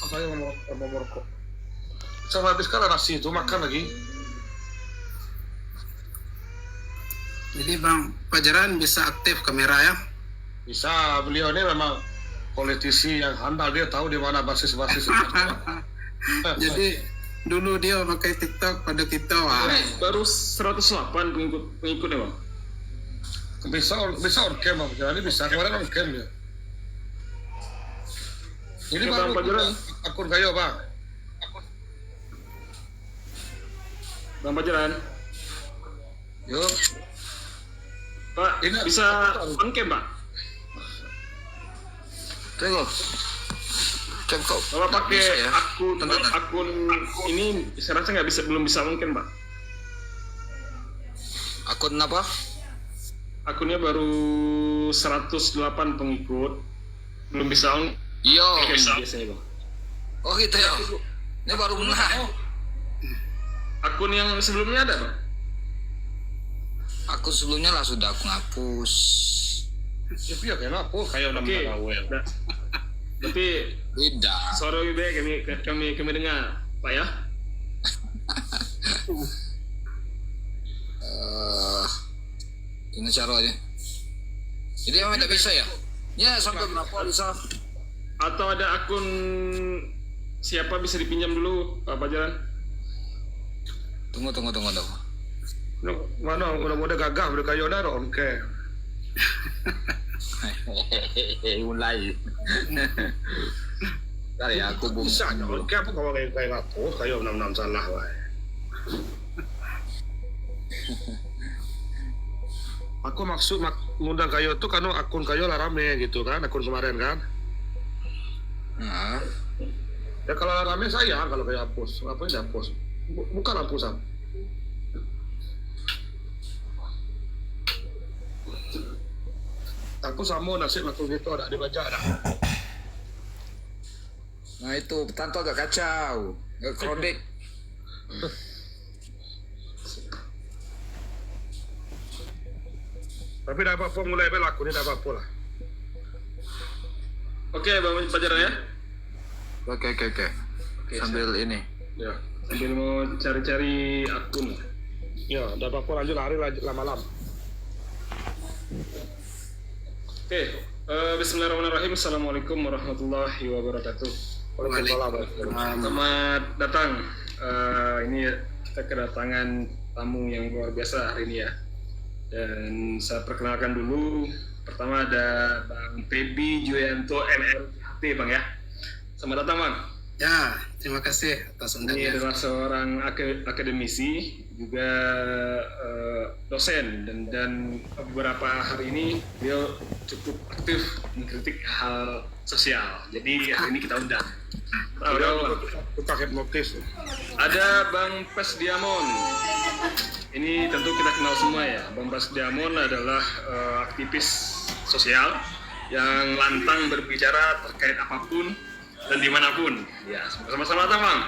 Apa yang mau merokok? Sama habis kan nasi itu makan lagi. Jadi Bang Fajaran bisa aktif kamera ya? Bisa, beliau ini memang politisi yang handal, dia tahu di mana basis-basis. Jadi dulu dia pakai TikTok pada kita wah. Baru 108 pengikutnya Bang. Bisa on cam Bang, jadi bisa kemarin on cam dia. Ini Bang baru Fajaran. akun kayo Bang. Bang Fajaran. Yuk. Pak, Ini bisa on cam Pak? Tengok. Cengkok. Kalau pakai Bisa ya? akun ini saya rasa belum bisa on cam Pak. Akun apa? Akunnya baru 108 pengikut, belum bisa on Yo. cam biasanya Bang. Oh gitu ya. Ini baru benar. Akun yang sebelumnya ada Bang? Akun sebelumnya lah sudah aku ngapus. Ya kenapa? Kayo Oke. nama ya. Nah, berarti Beda. sore lebih kami dengar Pak ya. Ini caranya. Jadi memang tidak bisa ya? Ya sampai berapa bisa? Atau ada akun siapa bisa dipinjam dulu Pak Fajaran? Tunggu. Mana udah gagah udah kayo dah on cam. Mulai. Ntar ya aku Bisa bungkus on dulu. cam apa kalau kayak apa? Kayo enam salah wae. Aku maksud ngundang kayo tuh karena akun kayo lah rame gitu kan, akun kemarin kan. Nah, Ya kalau lah rame sayang kalau kayak hapus, ngapain dihapus? Bukan hapusan. Aku sama nasib aku gitu ada dibaca ada. nah itu tanto agak kacau. Agak krodek. Tapi dah apa mulai berlaku ni dah apa lah. Oke Bang Fajaran ya. Oke. Oke, Sambil ini. Ya, sambil mau cari-cari akun. ya, dah apa lanjut lari malam. Oke, bismillahirrahmanirrahim. Assalamualaikum warahmatullahi wabarakatuh. Waalaikumsalam. Selamat datang. Ini kita kedatangan tamu yang luar biasa hari ini ya. Dan saya perkenalkan dulu. Pertama ada Bang Febi Juyanto MLT Bang ya. Selamat datang Bang. Ya, terima kasih atas Ini undangannya. adalah seorang akademisi, juga dosen dan beberapa hari ini beliau cukup aktif mengkritik hal sosial. Jadi hari ini kita undang. Tukar hipnotis. Ada Bang Pesdiamon. Ini tentu kita kenal semua ya. Bang Pesdiamon adalah aktivis sosial yang lantang berbicara terkait apapun dan dimanapun. Ya, sama-sama datang Bang.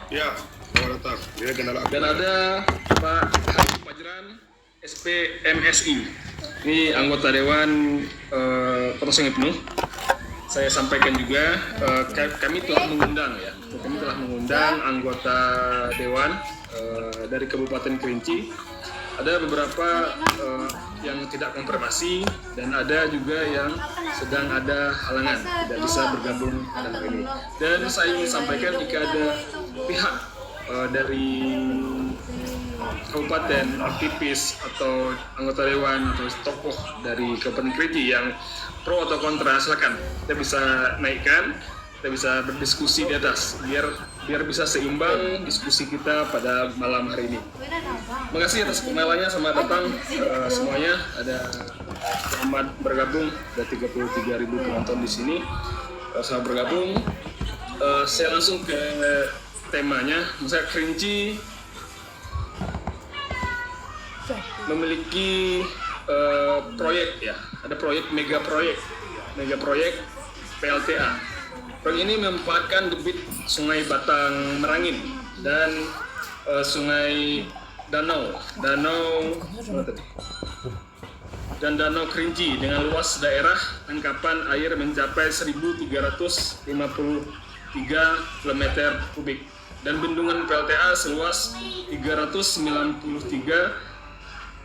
Ya, selamat datang. Dia kendala aku. Dan ada Pak Haji Fajaran SPMSI. Ini anggota Dewan Kota Sungai Penuh. Saya sampaikan juga kami telah mengundang ya. Kami telah mengundang anggota Dewan dari Kabupaten Kerinci. Ada beberapa yang tidak konfirmasi dan ada juga yang sedang ada halangan tidak bisa bergabung pada hari ini. Dan saya ingin sampaikan jika ada pihak dari kabupaten, aktivis atau anggota dewan atau tokoh dari Kabupaten Kerinci yang pro atau kontra, silakan kita bisa naikkan, kita bisa berdiskusi di atas biar bisa seimbang diskusi kita pada malam hari ini. Terima kasih atas kenalannya, selamat datang semuanya. Selamat bergabung, ada 33.000 penonton di sini. Selamat bergabung. Saya langsung ke temanya. Misalnya Kerinci memiliki proyek ya, ada mega proyek PLTA. Proyek ini memanfaatkan debit Sungai Batang Merangin dan Sungai Danau dan Danau Kerinci dengan luas daerah tangkapan air mencapai 1.353 km kubik dan bendungan PLTA seluas 393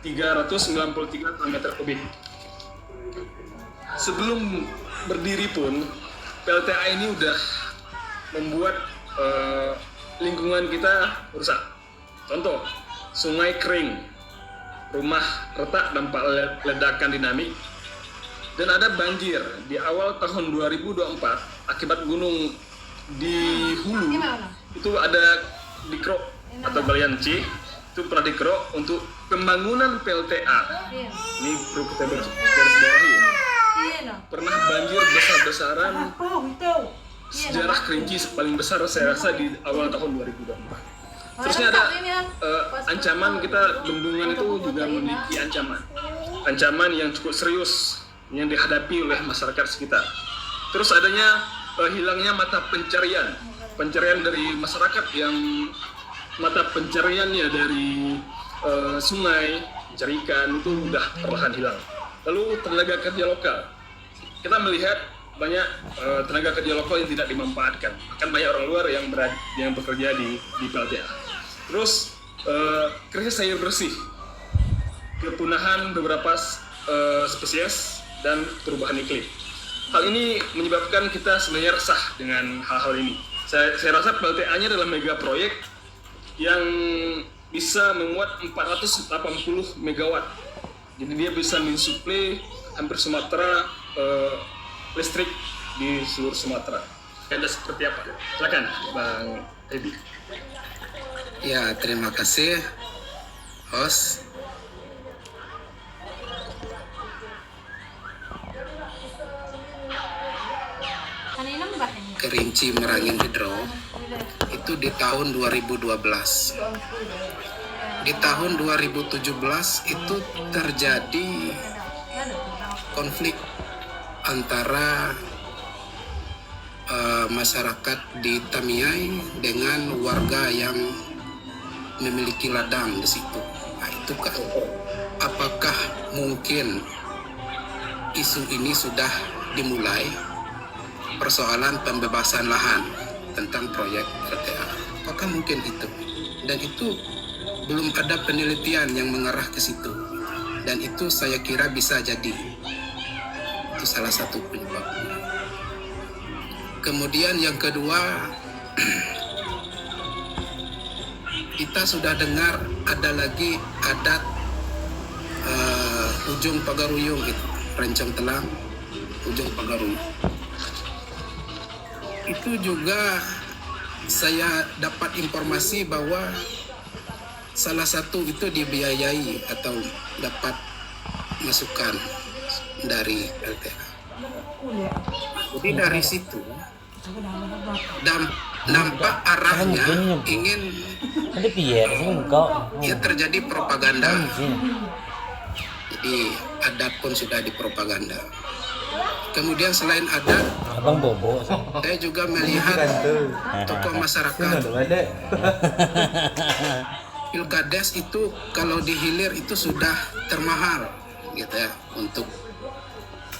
km kubik. Sebelum berdiri pun PLTA ini udah membuat lingkungan kita rusak. Contoh, sungai kering, rumah retak dampak ledakan dinamik, dan ada banjir di awal tahun 2024 akibat gunung di hulu. Itu ada dikerok atau galian C, itu pernah dikerok untuk pembangunan PLTA. Ini perlu kita garis bawahi. Pernah banjir besar-besaran, sejarah Kerinci paling besar saya rasa di awal tahun 2024. Terusnya ada ancaman kita, bendungan itu juga memiliki ancaman yang cukup serius yang dihadapi oleh masyarakat sekitar. Terus adanya hilangnya mata pencarian dari masyarakat yang mata pencariannya dari sungai, mencari ikan itu udah perlahan hilang. Lalu tenaga kerja lokal, kita melihat banyak tenaga kerja lokal yang tidak dimanfaatkan. Kan banyak orang luar yang bekerja di PLTA. Terus krisis air bersih, kepunahan beberapa spesies dan perubahan iklim. Hal ini menyebabkan kita sebenarnya resah dengan hal-hal ini. Saya rasa PLTA-nya adalah mega proyek yang bisa memuat 480 megawatt. Jadi dia bisa mensuplai hampir Sumatera listrik di seluruh Sumatera. Ada seperti apa? Silakan, Bang Edi. Ya, terima kasih, host. Kerinci Merangin Hidro itu di tahun 2012. Di tahun 2017 itu terjadi konflik antara masyarakat di Tamiai dengan warga yang memiliki ladang di situ. Nah, itu apakah mungkin isu ini sudah dimulai persoalan pembebasan lahan tentang proyek PLTA? Apakah mungkin itu? Dan itu belum ada penelitian yang mengarah ke situ. Dan itu saya kira bisa jadi itu salah satu penyebabnya. Kemudian yang kedua, kita sudah dengar ada lagi adat ujung pagaruyung gitu, Rencong Telang, ujung pagaruyung. Itu juga saya dapat informasi bahwa salah satu itu dibiayai atau dapat masukan dari LTA. Jadi dari situ nampak arahnya ingin ya terjadi propaganda. Jadi adat pun sudah dipropaganda. Kemudian selain adat, saya juga melihat tokoh masyarakat. Pilkades itu kalau dihilir itu sudah termahal gitu ya, untuk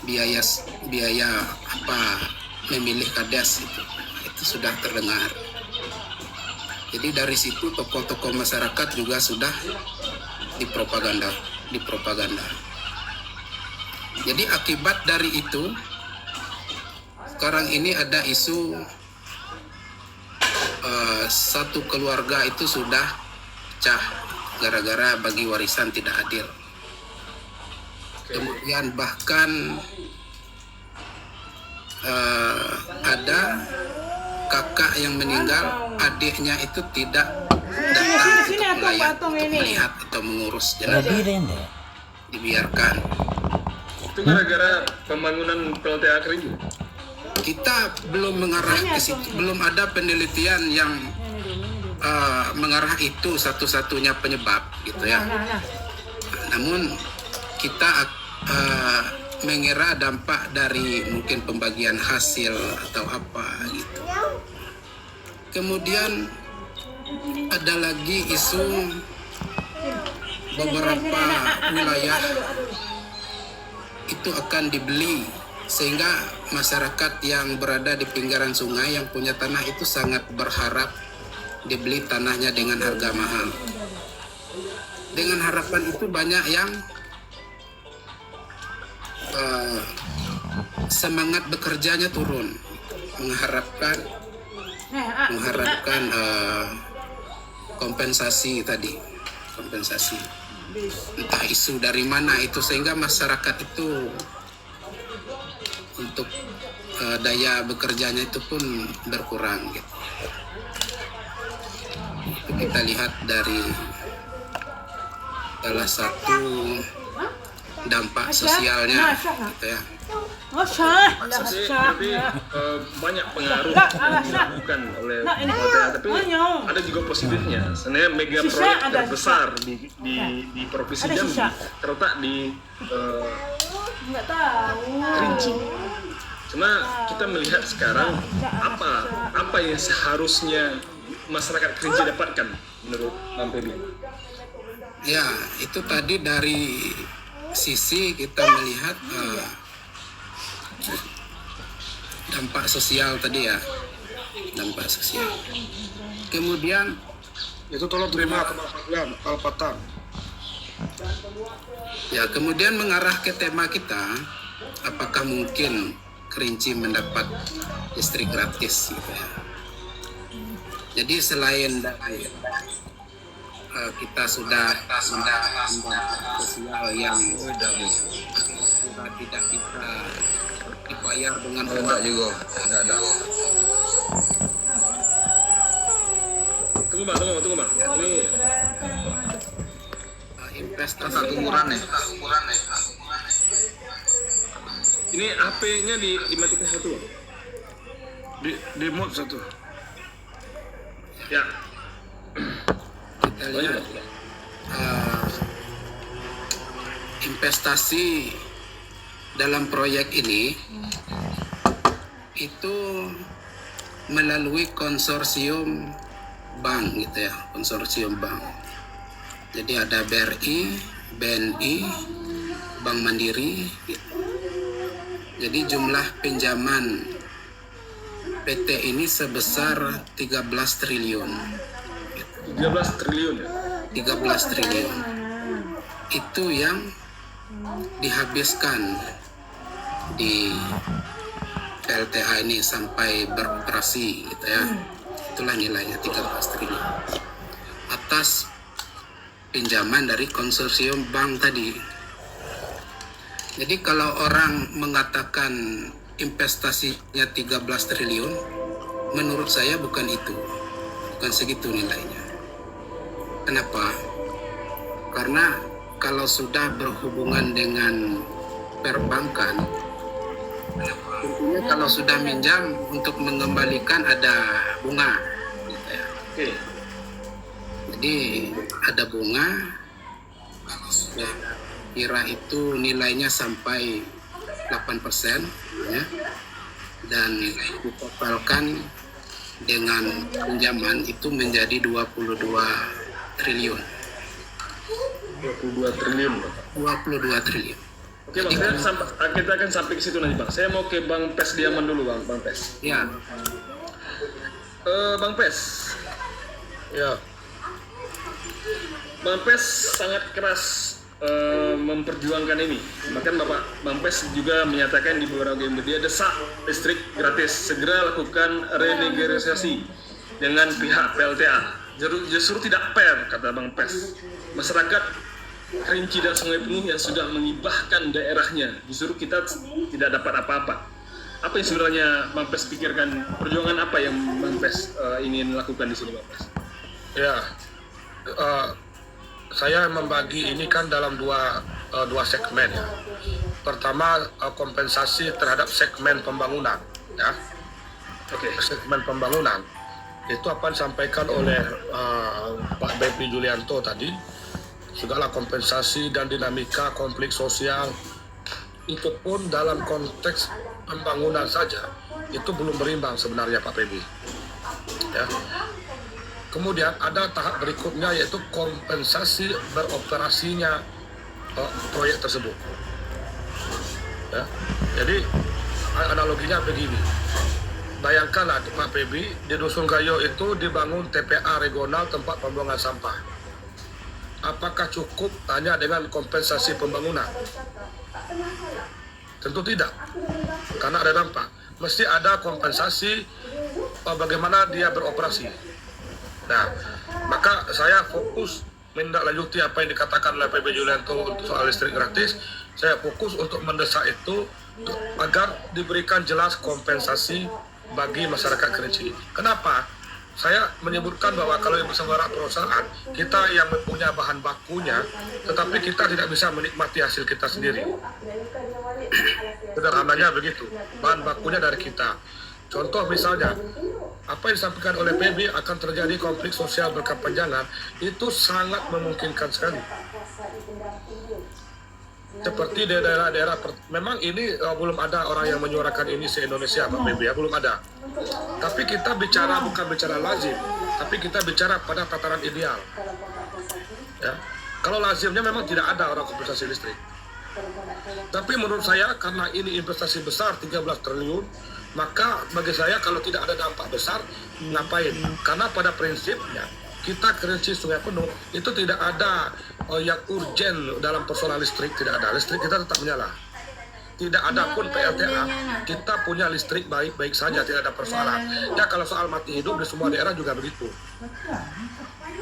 biaya apa memilih kades itu sudah terdengar. Jadi dari situ tokoh-tokoh masyarakat juga sudah dipropaganda. Jadi akibat dari itu sekarang ini ada isu satu keluarga itu sudah pecah gara-gara bagi warisan tidak adil. Kemudian bahkan ada kakak yang meninggal, adiknya itu tidak datang untuk melihat atau mengurus jenazah, dibiarkan. Itu gara-gara pembangunan PLTA Kerinci. Kita belum mengarah ke situ, belum ada penelitian yang mengarah itu satu-satunya penyebab gitu ya. Namun kita mengira dampak dari mungkin pembagian hasil atau apa gitu. Kemudian ada lagi isu beberapa wilayah itu akan dibeli, sehingga masyarakat yang berada di pinggiran sungai yang punya tanah itu sangat berharap dibeli tanahnya dengan harga mahal. Dengan harapan itu banyak yang semangat bekerjanya turun, mengharapkan kompensasi tadi, kompensasi entah isu dari mana itu, sehingga masyarakat itu untuk daya bekerjanya itu pun berkurang gitu. Itu kita lihat dari salah satu dampak sosialnya gitu ya. Jadi banyak pengaruh yang dilakukan oleh PLTA, tapi ada juga positifnya. Sebenarnya mega proyek terbesar di provinsi Jambi terletak di Kerinci. Cuma kita melihat sekarang apa yang seharusnya masyarakat Kerinci dapatkan menurut Bang Feby? Ya, itu tadi dari sisi kita melihat dampak sosial tadi ya, dampak sosial. Kemudian Itu tolong terima kemapanan Kalpatan. ya, kemudian mengarah ke tema kita, apakah mungkin Kerinci mendapat listrik gratis gitu ya. Jadi selain dari kita sudah sosial yang tidak bisa dibayar dengan Enggak juga, enggak ada. Tunggu bang. Ini investasi Ukuran nih. ini HP-nya dimatikan satu. Di mode satu. Ya. kita lihat investasi dalam proyek ini itu melalui konsorsium bank gitu ya, konsorsium bank. Jadi ada BRI, BNI, Bank Mandiri gitu. Jadi jumlah pinjaman PT ini sebesar 13 triliun. 13 triliun ya. 13 triliun. Itu yang dihabiskan di PLTA ini sampai beroperasi gitu ya. Itulah nilainya 13 triliun. Atas pinjaman dari konsorsium bank tadi. Jadi kalau orang mengatakan investasinya 13 triliun, menurut saya bukan itu. Bukan segitu nilainya. Kenapa? Karena kalau sudah berhubungan dengan perbankan, tentunya kalau sudah minjam untuk mengembalikan ada bunga. Gitu ya. Oke. Jadi ada bunga, kira itu nilainya sampai 8% ya, dan ditotalkan dengan pinjaman itu menjadi 22 triliun. 22 triliun. Bang. 22 triliun. Oke bang, kita akan sampai ke situ nanti bang. Saya mau ke Bang Pes Diaman dulu bang Pes. Ya, Bang Pes. Ya. Bang Pes sangat keras memperjuangkan ini. Bahkan Bang Pes juga menyatakan di beberapa media desak listrik gratis, segera lakukan renegosiasi dengan pihak PLTA. Justru tidak fair, kata Bang Pes. Masyarakat Kerinci dan Sungai Penuh yang sudah mengibahkan daerahnya, justru kita tidak dapat apa-apa. Apa yang sebenarnya Bang Pes pikirkan? Perjuangan apa yang Bang Pes ingin lakukan di sini, Bang Pes? Ya. Saya membagi ini kan dalam dua segmen ya. Pertama kompensasi terhadap segmen pembangunan ya. Oke. Segmen pembangunan itu apa yang disampaikan oleh Pak Bepi Julianto tadi, segala kompensasi dan dinamika konflik sosial itu pun dalam konteks pembangunan saja itu belum berimbang sebenarnya Pak Bepi ya. Kemudian ada tahap berikutnya yaitu kompensasi beroperasinya proyek tersebut. Ya. Jadi analoginya begini. Bayangkanlah Pak Febi, di Dusun Gayo itu dibangun TPA regional tempat pembuangan sampah. Apakah cukup hanya dengan kompensasi pembangunan? Tentu tidak, karena ada dampak. Mesti ada kompensasi bagaimana dia beroperasi. Nah, maka saya fokus menindaklanjuti apa yang dikatakan oleh PB Julianto untuk soal listrik gratis. Saya fokus untuk mendesak itu agar diberikan jelas kompensasi bagi masyarakat Kerinci. Kenapa? Saya menyebutkan bahwa kalau yang bersama perusahaan, kita yang punya bahan bakunya, tetapi kita tidak bisa menikmati hasil kita sendiri. Sederhananya begitu, bahan bakunya dari kita. Contoh misalnya, apa yang disampaikan oleh PB akan terjadi konflik sosial berkepanjangan, itu sangat memungkinkan sekali. Seperti di daerah-daerah, memang ini belum ada orang yang menyuarakan ini se-Indonesia, Pak PB, ya, belum ada. Tapi kita bicara bukan bicara lazim, tapi kita bicara pada tataran ideal. Ya. Kalau lazimnya memang tidak ada orang kompensasi listrik. Tapi menurut saya karena ini investasi besar 13 triliun, maka bagi saya kalau tidak ada dampak besar, ngapain? Karena pada prinsipnya kita Kerinci Sungai Penuh itu tidak ada yang urgen dalam persoalan listrik, tidak ada. Listrik kita tetap menyala. Tidak ada pun PLTA, kita punya listrik baik-baik saja, tidak ada persoalan. Ya kalau soal mati hidup di semua daerah juga begitu.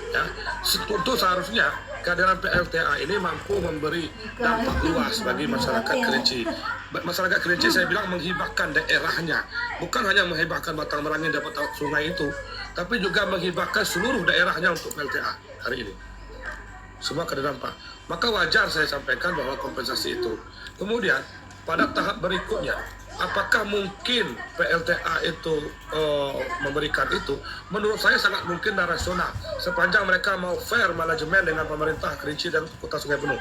Ya, tentu seharusnya kehadiran PLTA ini mampu memberi dampak luas bagi masyarakat Kerinci. Masyarakat Kerinci saya bilang menghibahkan daerahnya, bukan hanya menghibahkan Batang Merangin dapat sungai itu, tapi juga menghibahkan seluruh daerahnya untuk PLTA hari ini. Semua kena dampak. Maka wajar saya sampaikan bahwa kompensasi itu. Kemudian pada tahap berikutnya, apakah mungkin PLTA itu memberikan itu? Menurut saya sangat mungkin dan rasional, sepanjang mereka mau fair manajemen dengan pemerintah Kerinci dan Kota Sungai Penuh.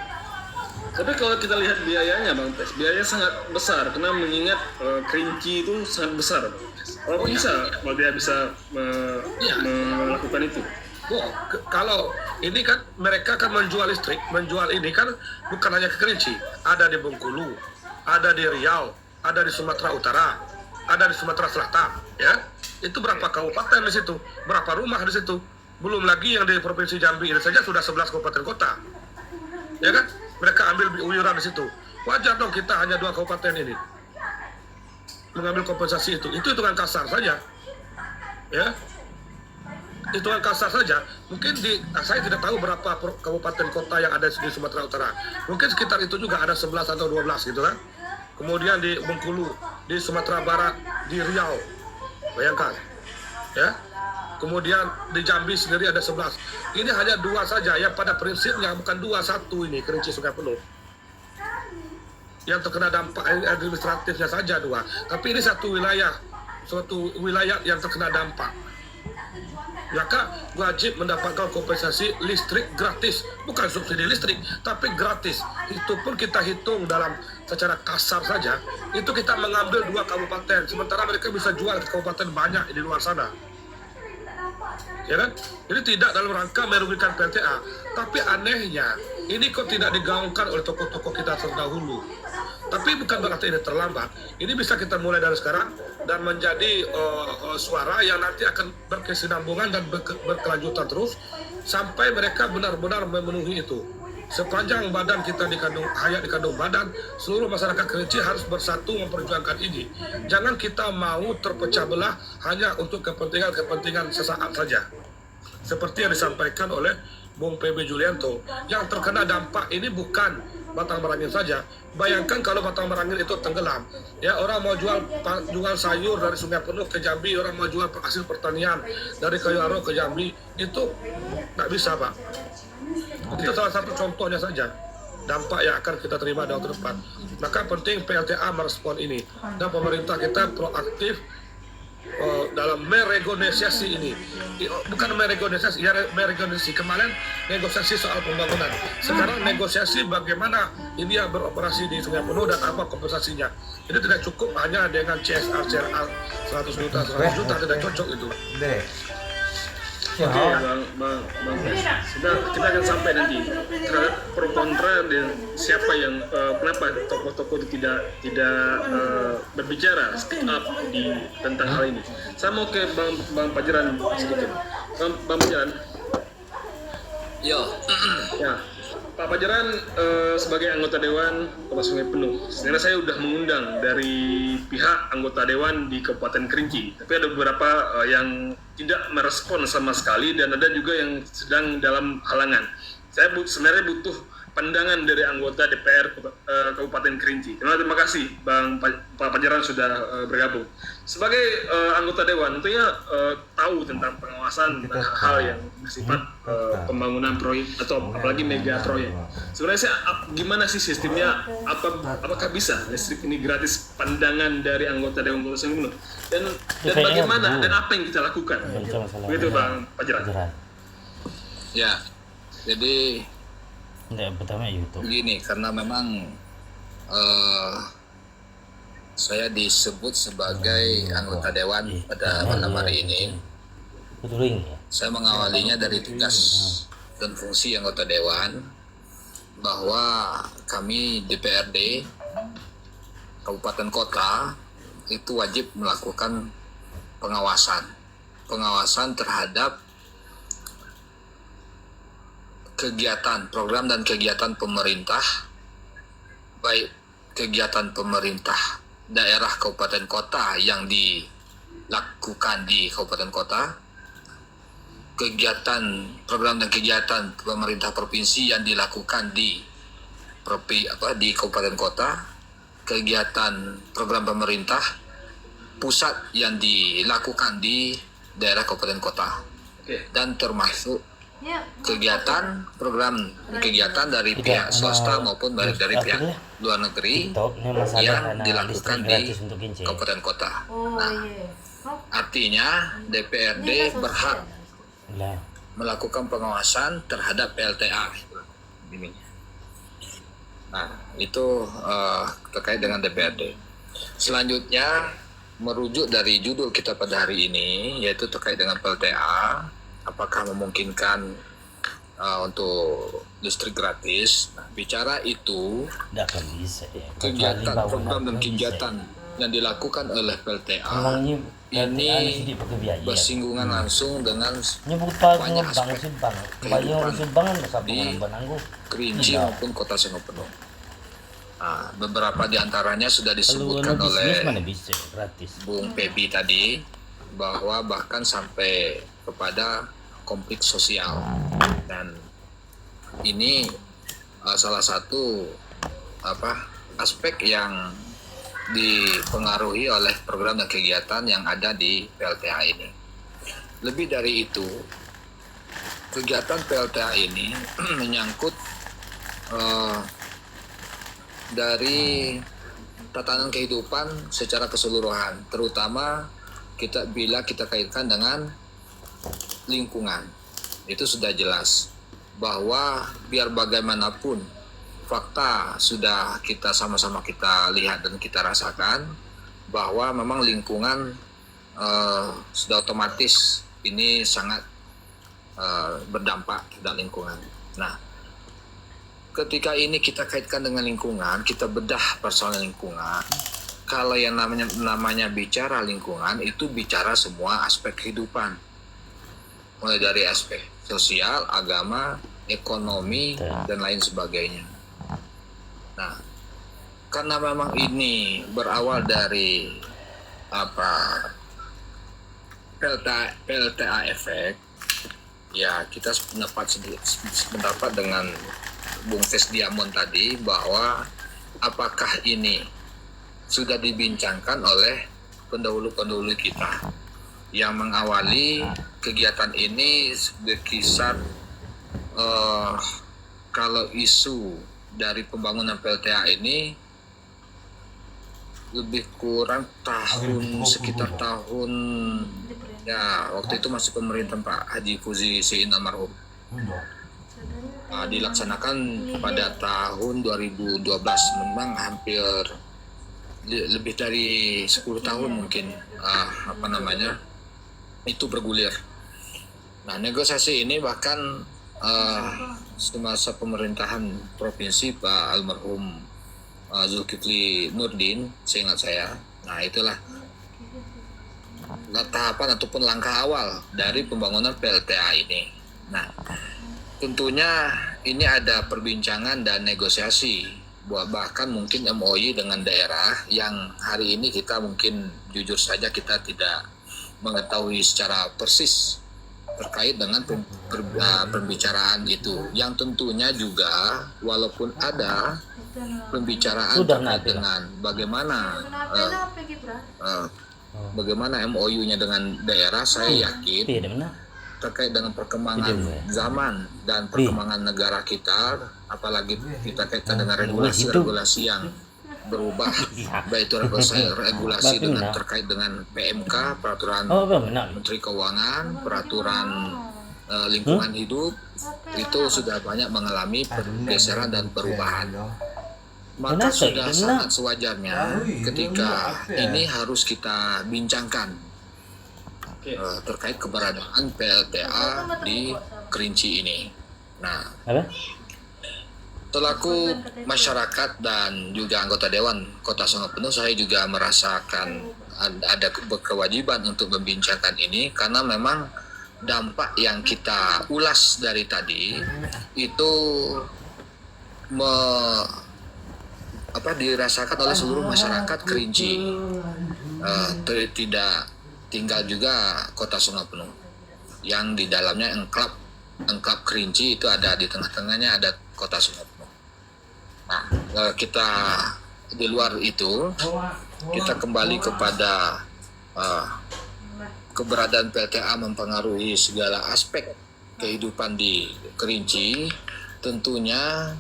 Tapi kalau kita lihat biayanya, Bang Tes, biayanya sangat besar karena mengingat Kerinci itu sangat besar. Kalau bisa, kalau dia bisa melakukan itu. Kalau ini kan mereka kan menjual listrik, menjual ini kan bukan hanya ke Kerinci, ada di Bengkulu, ada di Riau, ada di Sumatera Utara, ada di Sumatera Selatan, ya. Itu berapa kabupaten di situ, berapa rumah di situ. Belum lagi yang di Provinsi Jambi ini saja sudah 11 kabupaten kota. Ya kan? Mereka ambil iuran di situ. Wajar dong kita hanya 2 kabupaten ini mengambil kompensasi itu. Itu hitungan kasar saja. Ya. Hitungan kasar saja. Mungkin saya tidak tahu berapa kabupaten kota yang ada di Sumatera Utara. Mungkin sekitar itu juga ada 11 atau 12 gitu kan. Kemudian di Bengkulu, di Sumatera Barat, di Riau. Bayangkan. Ya. Kemudian di Jambi sendiri ada 11. Ini hanya 2 saja yang pada prinsipnya bukan 2, 1 ini Kerinci Sungai Penuh. Yang terkena dampak administratifnya saja 2. Tapi ini suatu wilayah yang terkena dampak. Maka wajib mendapatkan kompensasi listrik gratis, bukan subsidi listrik, tapi gratis. Itu pun kita hitung dalam secara kasar saja, itu kita mengambil 2 kabupaten, sementara mereka bisa jual ke kabupaten banyak di luar sana. Ya kan? Jadi tidak dalam rangka merugikan PLTA, tapi anehnya ini kok tidak digaungkan oleh tokoh-tokoh kita terdahulu. Tapi bukan berarti ini terlambat. Ini bisa kita mulai dari sekarang dan menjadi suara yang nanti akan berkesinambungan dan berkelanjutan terus sampai mereka benar-benar memenuhi itu. Sepanjang badan kita hayat dikandung badan, seluruh masyarakat Kerinci harus bersatu memperjuangkan ini. Jangan kita mau terpecah belah hanya untuk kepentingan sesaat saja. Seperti yang disampaikan oleh Bung PB Julianto, yang terkena dampak ini bukan Batang Merangin saja. Bayangkan kalau Batang Merangin itu tenggelam, ya orang mau jual sayur dari Sungai Penuh ke Jambi, orang mau jual hasil pertanian dari Kayu Aro ke Jambi, itu nggak bisa, Pak. Itu salah satu contohnya saja dampak yang akan kita terima dalam waktu depan. Maka penting PLTA merespon ini dan pemerintah kita proaktif dalam merenegosiasi ini. Bukan merenegosiasi, ya merenegosiasi. Kemarin negosiasi soal pembangunan. Sekarang negosiasi bagaimana ini yang beroperasi di Sungai Penuh dan apa kompensasinya. Ini tidak cukup hanya dengan CSR 100 juta, tidak cocok itu. Oke, bang Pes. Sudah kita akan sampai nanti terhadap pro kontra dan siapa yang kenapa tokoh-tokoh itu tidak berbicara speak up tentang hal ini. Saya mau ke bang Pajaran sedikit. Bang Pajaran. Yo, Ya, Pak Pajaran sebagai anggota Dewan Kota Sungai Penuh, sebenarnya saya sudah mengundang dari pihak anggota Dewan di Kabupaten Kerinci, tapi ada beberapa yang tidak merespon sama sekali dan ada juga yang sedang dalam halangan. Saya sebenarnya butuh pandangan dari anggota DPR Kabupaten Kerinci. Terima kasih Pak Pajaran sudah bergabung. Sebagai anggota Dewan tentunya tahu tentang pengawasan tentang hal yang bersifat pembangunan proyek atau apalagi mega proyek. Sebenarnya gimana sih sistemnya? Apakah bisa listrik ini gratis? Pandangan dari anggota Dewan Kota Sungai Penuh dan bagaimana dan apa yang kita lakukan? Begitu Bang Pajaran. ya. Jadi pertama YouTube. begini, karena memang saya disebut sebagai anggota dewan pada malam hari ini. Betul ya. Saya mengawalinya dari tugas dan fungsi anggota dewan, bahwa kami DPRD kabupaten kota itu wajib melakukan pengawasan terhadap kegiatan, program dan kegiatan pemerintah, baik kegiatan pemerintah daerah kabupaten kota yang dilakukan di kabupaten kota, kegiatan program dan kegiatan pemerintah provinsi yang dilakukan di kabupaten kota, kegiatan program pemerintah pusat yang dilakukan di daerah kabupaten kota, dan termasuk kegiatan program kegiatan dari pihak swasta maupun dari pihak luar negeri yang dilakukan di kabupaten kota. Nah, artinya DPRD berhak melakukan pengawasan terhadap PLTA. Nah, itu terkait dengan DPRD. Selanjutnya, merujuk dari judul kita pada hari ini, yaitu terkait dengan PLTA, apakah memungkinkan untuk listrik gratis. Nah, bicara itu, kegiatan, program dan kegiatan yang dilakukan oleh PLTA ini bersinggungan langsung dengan banyak aspek kehidupan di Kerinci maupun Kota Sungai Penuh. Nah, beberapa diantaranya sudah disebutkan oleh Bung Pebi tadi, bahwa bahkan sampai kepada konflik sosial, dan ini salah satu aspek yang dipengaruhi oleh program dan kegiatan yang ada di PLTA ini. Lebih dari itu, kegiatan PLTA ini menyangkut dari tatanan kehidupan secara keseluruhan, terutama bila kita kaitkan dengan lingkungan. Itu sudah jelas bahwa biar bagaimanapun fakta sudah kita sama-sama kita lihat dan kita rasakan, bahwa memang lingkungan sudah otomatis ini sangat berdampak terhadap lingkungan. Nah, ketika ini kita kaitkan dengan lingkungan, kita bedah persoalan lingkungan. Kalau yang namanya bicara lingkungan, itu bicara semua aspek kehidupan, mulai dari aspek sosial, agama, ekonomi, dan lain sebagainya. Nah, karena memang ini berawal dari PLTA efek, ya kita sependapat dengan Bung Tes Diamond tadi, bahwa apakah ini sudah dibincangkan oleh pendahulu-pendahulu kita yang mengawali kegiatan ini berkisar kalau isu dari pembangunan PLTA ini lebih kurang sekitar tahun, ya waktu itu masih pemerintahan Pak Haji Fuzi Sein almarhum. Dilaksanakan pada tahun 2012, memang hampir lebih dari 10 tahun mungkin itu bergulir. Nah, negosiasi ini bahkan semasa pemerintahan provinsi Pak almarhum Zulkifli Nurdin, seingat saya. Nah, itulah tahapan ataupun langkah awal dari pembangunan PLTA ini. Nah, tentunya ini ada perbincangan dan negosiasi, bahkan mungkin MOU dengan daerah yang hari ini kita mungkin jujur saja kita tidak mengetahui secara persis terkait dengan pembicaraan itu, yang tentunya juga walaupun ada pembicaraan terkait dengan bagaimana MOU-nya dengan daerah, saya yakin terkait dengan perkembangan zaman dan perkembangan negara kita, apalagi kita kaitkan dengan regulasi-regulasi yang berubah, baik itu regulasi dengan terkait dengan PMK, peraturan Menteri Keuangan, peraturan lingkungan hidup, itu sudah banyak mengalami pergeseran dan perubahan. Maka sudah sangat sewajarnya ketika ini harus kita bincangkan terkait keberadaan PLTA di Kerinci ini. Nah, selaku masyarakat dan juga anggota Dewan Kota Sungai Penuh, saya juga merasakan ada kewajiban untuk membincangkan ini, karena memang dampak yang kita ulas dari tadi itu dirasakan oleh seluruh masyarakat Kerinci, tidak tinggal juga Kota Sungai Penuh, yang di dalamnya engklap Kerinci itu ada, di tengah-tengahnya ada Kota Sungai Penuh. Nah, kita di luar itu kita kembali kepada keberadaan PLTA mempengaruhi segala aspek kehidupan di Kerinci. Tentunya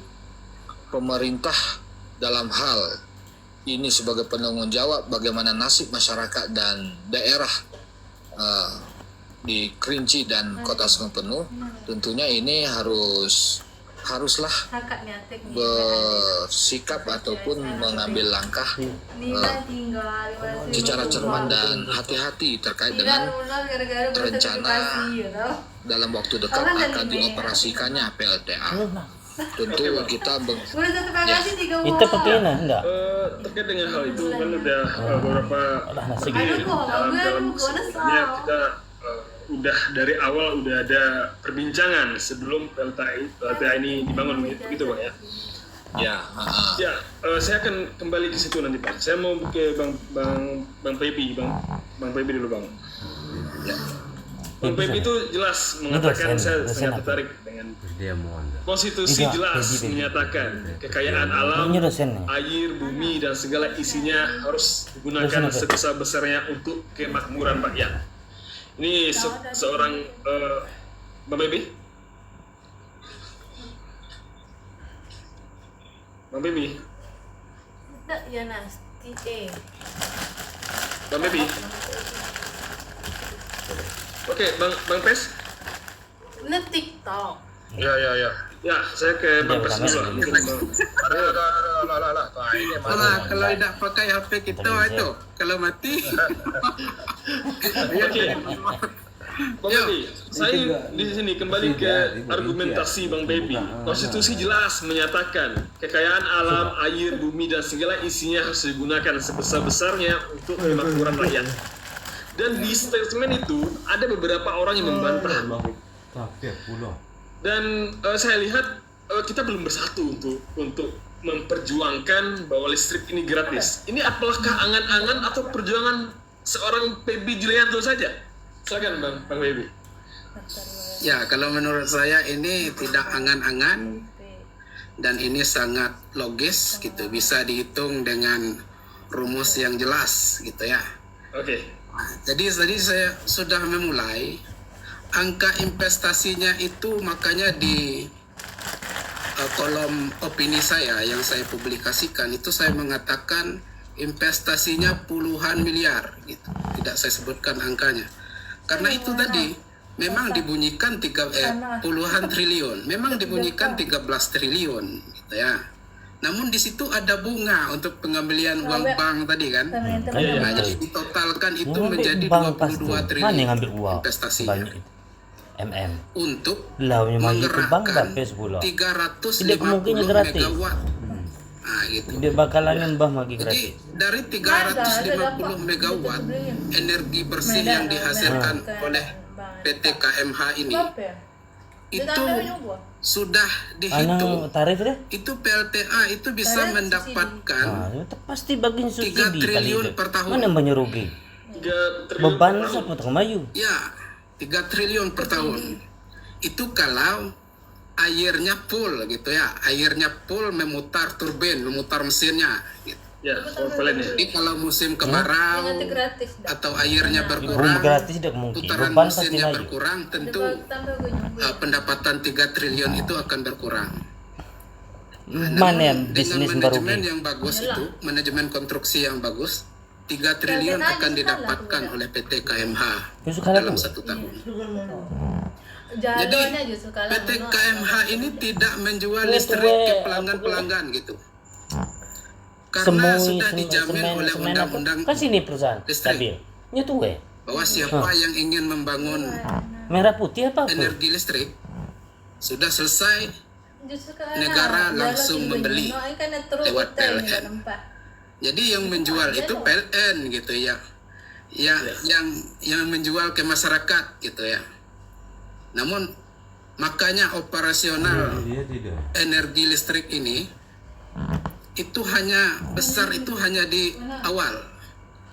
pemerintah dalam hal ini sebagai penanggung jawab bagaimana nasib masyarakat dan daerah di Kerinci dan Kota Sungai Penuh, tentunya ini haruslah bersikap ataupun mengambil langkah secara cermat dan hati-hati terkait dengan rencana dalam waktu dekat akan dioperasikannya PLTA. Tentu kita Itu pekina enggak? Terkait dengan hal itu kan udah beberapa dalam sebenarnya kita udah dari awal udah ada perbincangan sebelum PLTA ini dibangun, begitu Bang ya? Ya, saya akan kembali ke situ nanti Pak. Saya mau ke Bang Pepi dulu Bang. Ya. Bang Pepi itu jelas mengatakan, saya sangat tertarik dengan konstitusi, jelas menyatakan kekayaan alam, air, bumi dan segala isinya harus digunakan sebesar-besarnya untuk kemakmuran rakyat. Ini seorang Bang Pepi? Bang Pepi? Tidak, ya nasti Bang Pepi? Oke, Bang Pes? Ini TikTok. Ya, saya ke Bang Pes dulu. Kalau tidak pakai HP kita itu, kalau mati. Oke. Bang Pepi, saya di sini kembali ke argumentasi Bang Pepi. Konstitusi jelas menyatakan kekayaan alam, air, bumi dan segala isinya harus digunakan sebesar-besarnya untuk kemakmuran rakyat. Dan di statement itu ada beberapa orang yang membantah. Dan saya lihat kita belum bersatu untuk memperjuangkan bahwa listrik ini gratis. Ini apakah angan-angan atau perjuangan seorang Pepi Julianto saja? Silakan Bang Pepi. Ya, kalau menurut saya ini tidak angan-angan dan ini sangat logis gitu, bisa dihitung dengan rumus yang jelas gitu ya. Oke. Jadi tadi saya sudah memulai angka investasinya itu, makanya di kolom opini saya yang saya publikasikan itu saya mengatakan investasinya puluhan miliar gitu. Tidak saya sebutkan angkanya. Karena itu tadi memang dibunyikan puluhan triliun, memang dibunyikan 13 triliun gitu ya. Namun di situ ada bunga untuk pengembalian uang bank tadi kan. Nah, jadi ditotalkan itu menjadi 22 triliun investasinya. untuk Launya maju ke bank menggerakkan berapa sepuluh? 350 Tidak kemungkinan gratis. megawatt. Nah, gitu. Tidak bakalan mbah lagi Jadi gratis. dari 350 megawatt energi bersih yang dihasilkan oleh PT KMH ini Berapa ya? itu sudah dihitung. Anang tarif deh. Itu PLTA itu bisa mendapatkan Itu pasti bagian 3 subsidi triliun kali itu. per tahun. Mana banyak rugi? 3 triliun Beban per tahun. siapa tuh mayu? Ya, 3 triliun per tahun. Itu kalau airnya full gitu ya. Airnya full memutar turbin, memutar mesinnya gitu. Ya, komplain ya. Jadi kalau musim kemarau Nanti gratis dah. atau airnya Ibu berkurang, gratis tidak mungkin. putaran Beban pasti mesinnya naik. berkurang, tentu Tambah gue nyumbang. pendapatan 3 triliun itu akan berkurang. Mana yang Dengan bisnis manajemen baru? yang bagus itu, manajemen konstruksi yang bagus, 3 triliun akan didapatkan oleh PT KMH Besok kalah dalam tuh. 1 tahun. Jalannya Jadi justru kalah. PT KMH ini tidak menjual Ini listrik tuh, ke pelanggan-pelanggan gitu. Karena sudah dijamin oleh undang-undang kan sini perusahaan listrik. stabil. Nya tuh bahwa siapa yang ingin membangun merah putih apa? energi listrik sudah selesai, Justru kalah. negara Jalan langsung ibu membeli Nino, kan terus lewat kita yang PLN. tempat. Jadi yang menjual itu PLN gitu ya. Yang menjual ke masyarakat gitu ya. Namun makanya operasional energi listrik ini itu hanya besar itu hanya di awal.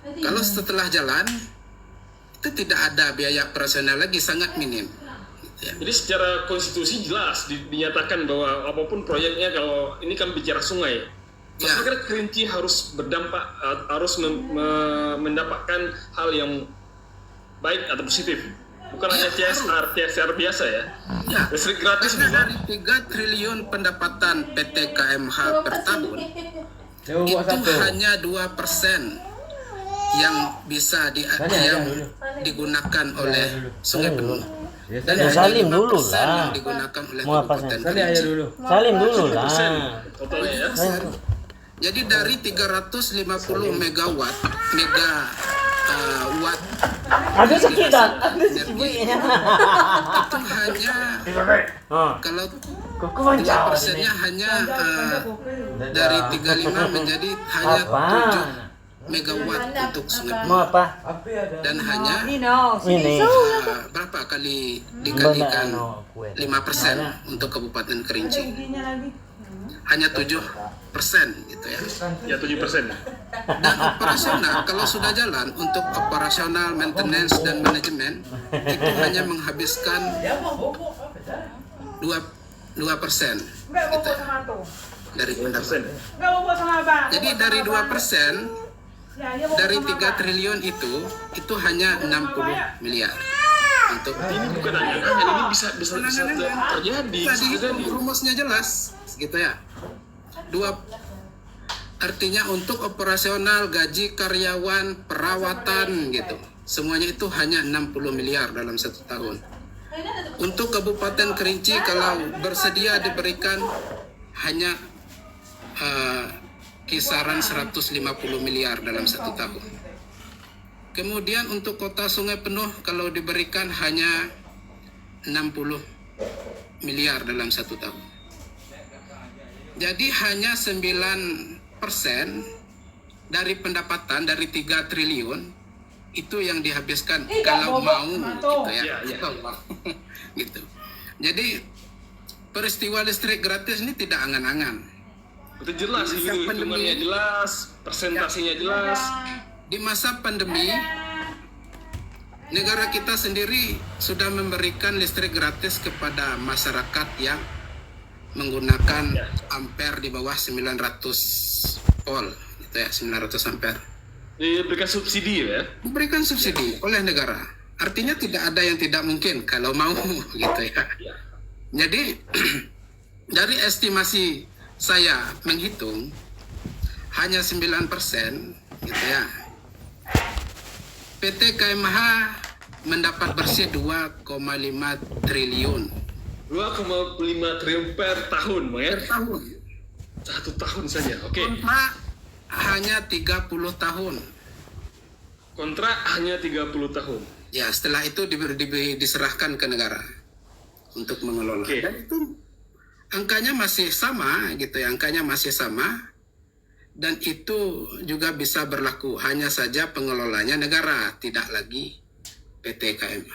Kalau setelah jalan itu tidak ada biaya operasional lagi, sangat minim. Gitu ya. Jadi secara konstitusi jelas dinyatakan bahwa apapun proyeknya, kalau ini kan bicara sungai, Ya. masyarakat Kerinci harus berdampak, harus mendapatkan hal yang baik atau positif, bukan hanya CSR biasa ya. Ya. Listrik gratis Karena juga. dari 3 triliun pendapatan PT KMH per tahun itu hanya 2% yang bisa digunakan oleh Sungai Penuh. Dan Ya, hanya salim 5% dulu yang lah. digunakan oleh Mau apa Kabupaten San? Kerinci. Salim dulu lah. Totalnya ya. Jadi dari 350 megawatt watt Ada sekitar. energi itu hanya kalau 3%-nya hanya dari 35 menjadi hanya 7 megawatt untuk Sungai Penuh. Mau apa? Dan hanya Ini. berapa kali dikalikan Benar, kue. 5% untuk Kabupaten Kerinci? Hanya 7% gitu ya. Ya 7%. Dan operasional kalau sudah jalan untuk operasional, maintenance dan manajemen itu hanya menghabiskan 2% gitu ya, dari pendapatan. Jadi dari 2% dari 3 triliun itu hanya 60 miliar untuk Ini bukan angan-angan, ini bisa terjadi. tadi rumusnya jelas gitu ya. Artinya untuk operasional, gaji karyawan, perawatan gitu, semuanya itu hanya 60 miliar dalam 1 tahun. Untuk Kabupaten Kerinci kalau bersedia diberikan hanya kisaran 150 miliar dalam 1 tahun. Kemudian untuk Kota Sungai Penuh kalau diberikan hanya 60 miliar dalam 1 tahun. Jadi hanya 9% dari pendapatan dari 3 triliun itu yang dihabiskan kalau mau gitu ya. Gitu. Jadi peristiwa listrik gratis ini tidak angan-angan. Itu jelas, hitungannya jelas, presentasinya jelas. Di masa pandemi, negara kita sendiri sudah memberikan listrik gratis kepada masyarakat yang menggunakan ampere di bawah 900 volt, gitu ya, 900 ampere. Diberikan subsidi ya? Diberikan subsidi oleh negara. Artinya tidak ada yang tidak mungkin kalau mau, gitu ya. Jadi dari estimasi saya menghitung hanya 9%, gitu ya. PT KMH mendapat bersih 2,5 triliun 2,5 triliun per tahun, per tahun. 1 tahun saja. Oke. Kontrak hanya 30 tahun. Kontrak hanya 30 tahun. Ya, setelah itu diserahkan ke negara untuk mengelola. Oke. Dan itu angkanya masih sama gitu ya, angkanya masih sama. Dan itu juga bisa berlaku, hanya saja pengelolanya negara, tidak lagi PT KMH.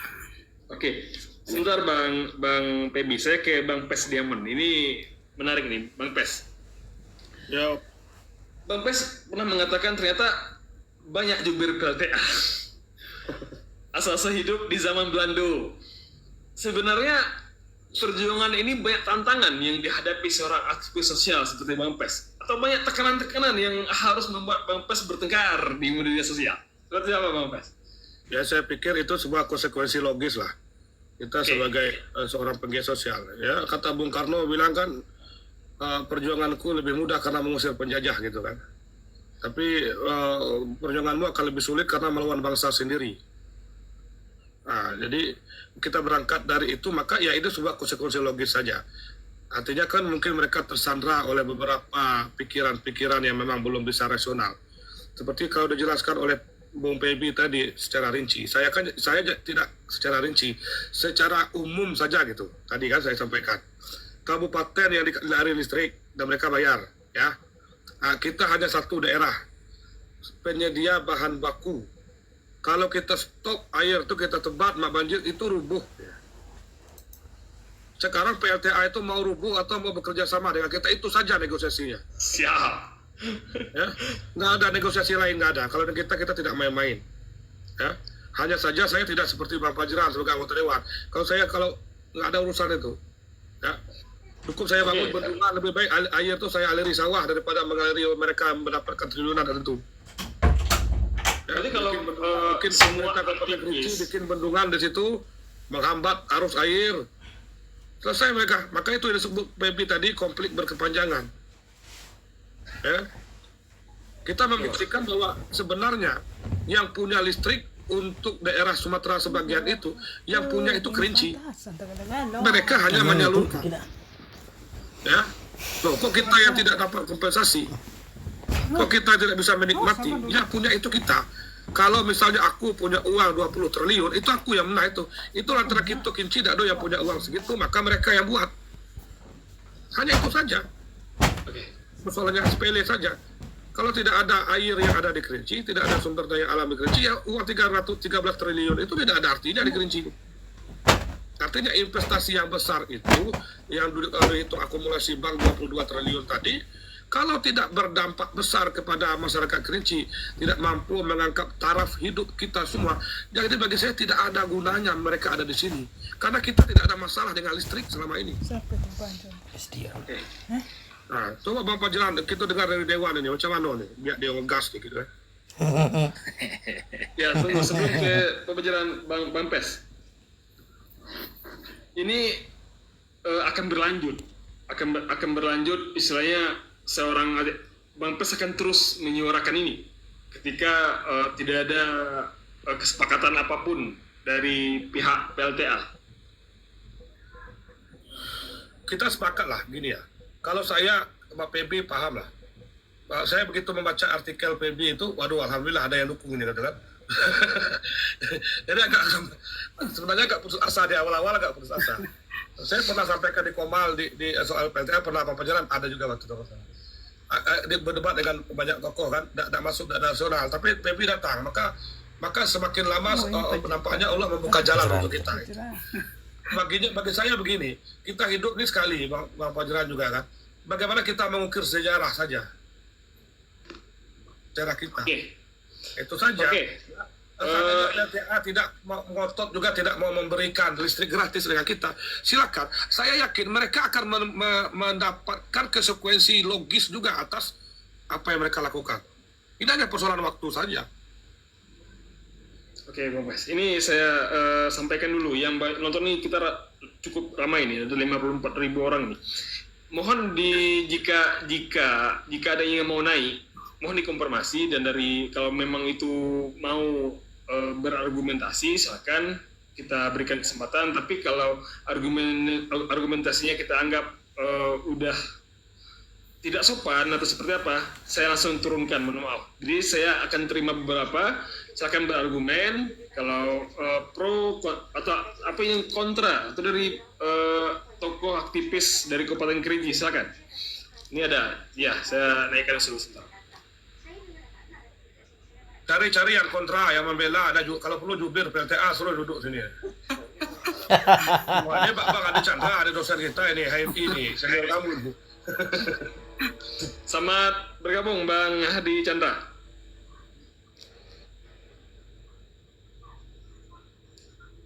Oke, sebentar Bang Pebi, saya ke Bang Pes Diamond. Ini menarik nih, Bang Pes. Ya, Bang Pes pernah mengatakan ternyata banyak jubir PLTA asal hidup di zaman Belanda. Sebenarnya perjuangan ini banyak tantangan yang dihadapi seorang aktivis sosial seperti Bang Pes, atau banyak tekanan-tekanan yang harus membuat Bang Pes bertengkar di media sosial. Seperti apa Bang Pes? ya saya pikir itu sebuah konsekuensi logis lah. Kita Oke. sebagai seorang penggiat sosial. Ya, kata Bung Karno bilang kan, perjuanganku lebih mudah karena mengusir penjajah gitu kan. Tapi perjuanganmu akan lebih sulit karena melawan bangsa sendiri. Nah, jadi kita berangkat dari itu, maka ya itu sebuah konsekuensi logis saja. Artinya kan mungkin mereka tersandra oleh beberapa pikiran-pikiran yang memang belum bisa rasional. Seperti kalau dijelaskan oleh Bung Pebi tadi secara rinci, saya tidak secara rinci, secara umum saja gitu. Tadi kan saya sampaikan, kabupaten yang dilari listrik dan mereka bayar, ya. Nah, kita hanya satu daerah penyedia bahan baku. Kalau kita stop air itu kita tebat, mak banjir itu rubuh. Sekarang PLTA itu mau rubuh atau mau bekerja sama dengan kita, itu saja negosiasinya. Siap. Ya, nggak ada negosiasi lain, nggak ada. Kalau kita tidak main-main. Ya, hanya saja saya tidak seperti Bang Pajran sebagai anggota dewan. Kalau nggak ada urusan itu, ya, cukup saya bangun bendungan, lebih baik air itu saya aliri sawah daripada mengaliri mereka mendapatkan triliunan tentu. Ya, Jadi kalau mungkin semua pemerintah Kabupaten Kerinci aktivis bikin bendungan di situ menghambat arus air, selesai mereka. Maka itu yang disebut Pebi tadi konflik berkepanjangan. Ya. Kita membuktikan bahwa sebenarnya yang punya listrik untuk daerah Sumatera sebagian itu, yang punya itu Kerinci. Mereka hanya menyalurkan. Ya, loh, kok kita yang tidak dapat kompensasi? Kok kita tidak bisa menikmati? Yang punya itu kita. Kalau misalnya aku punya uang 20 triliun, itu aku yang menang itu. Itu antara kita Kerinci Dado yang punya uang segitu, maka mereka yang buat. Hanya itu saja. Persoalannya sepele saja. Kalau tidak ada air yang ada di Kerinci, tidak ada sumber daya alam di Kerinci, ya uang 313 triliun itu tidak ada artinya di Kerinci. Artinya investasi yang besar itu, yang itu akumulasi bank 22 triliun tadi, kalau tidak berdampak besar kepada masyarakat Kerinci, tidak mampu mengangkat taraf hidup kita semua, jadi bagi saya tidak ada gunanya mereka ada di sini. Karena kita tidak ada masalah dengan listrik selama ini. Nah, coba Bang Pajran, kita dengar dari Dewan ini, macam mana nih, biar dia ngegas nih gitu ya. Ya, tunggu sebelum ke pembicaraan Bang Pes. Ini akan berlanjut, istilahnya seorang Bang Pes akan terus menyuarakan ini ketika tidak ada kesepakatan apapun dari pihak PLTA. Kita sepakat lah, gini ya. Kalau saya, Pak PB paham lah. Saya begitu membaca artikel PB itu, waduh, alhamdulillah ada yang dukung ini, kan. Jadi sebenarnya agak putus asa di awal-awal, agak putus asa. Saya pernah sampaikan di Komal di soal PLTA, pernah Pak Pajran ada juga waktu itu. Dia berdebat dengan banyak tokoh kan, tidak masuk tidak nasional, tapi PB datang, maka semakin lama penampakannya Allah membuka jalan untuk kita. Bagi saya begini, kita hidup ini sekali, Bang Pajran juga kan. Bagaimana kita mengukir sejarah saja, sejarah kita. Itu saja. LTA tidak ngotot juga, tidak mau memberikan listrik gratis dengan kita. Silakan. Saya yakin mereka akan mendapatkan konsekuensi logis juga atas apa yang mereka lakukan. Ini hanya persoalan waktu saja. Oke, Bang Pes. Ini saya sampaikan dulu. Yang nonton ini kita cukup ramai nih, ada 54.000 orang nih. Mohon jika ada yang mau naik, mohon dikonfirmasi, dan dari kalau memang itu mau berargumentasi, silakan kita berikan kesempatan. Tapi kalau argumentasinya kita anggap udah tidak sopan atau seperti apa, saya langsung turunkan, mohon maaf. Jadi saya akan terima beberapa, silakan berargumen. Kalau atau apa yang kontra atau dari tokoh aktivis dari Kabupaten Kerinci, silakan. Ini ada, ya saya naikkan dulu sebentar. Cari-cari yang kontra, yang membela. Ada kalau perlu jubir PLTA suruh duduk sini. Ini Bang Adi Chandra, ada dosen kita ini HMI ini, senior kamu. Selamat bergabung Bang Hadi Chandra.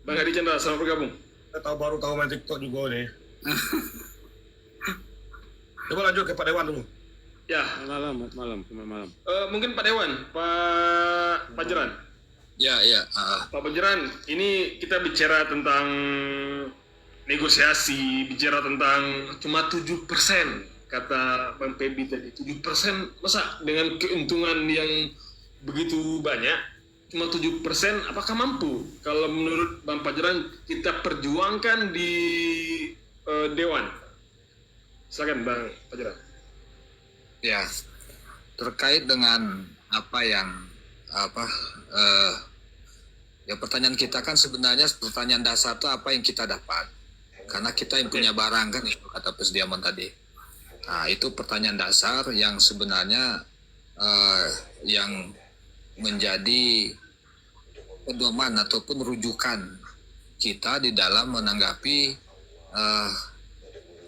Bang Hadi Chandra, selamat bergabung. Saya baru tahu main TikTok juga nih. Coba lanjut ke Pak Dewan dulu. Ya, malam. mungkin Pak Dewan, Pak Jeran. Ya. Pak Panjeran, ini kita bicara tentang negosiasi, bicara tentang cuma 7%, kata Bang Pebi tadi. 7%, masa dengan keuntungan yang begitu banyak, cuma 7%, apakah mampu? Kalau menurut Bang Panjeran, kita perjuangkan di Dewan. Silakan Bang Panjeran. Ya, terkait dengan ya pertanyaan kita kan sebenarnya pertanyaan dasar itu apa yang kita dapat, karena kita yang punya barang kan, itu kata Presdiamon tadi. Nah, itu pertanyaan dasar yang sebenarnya yang menjadi pedoman ataupun rujukan kita di dalam menanggapi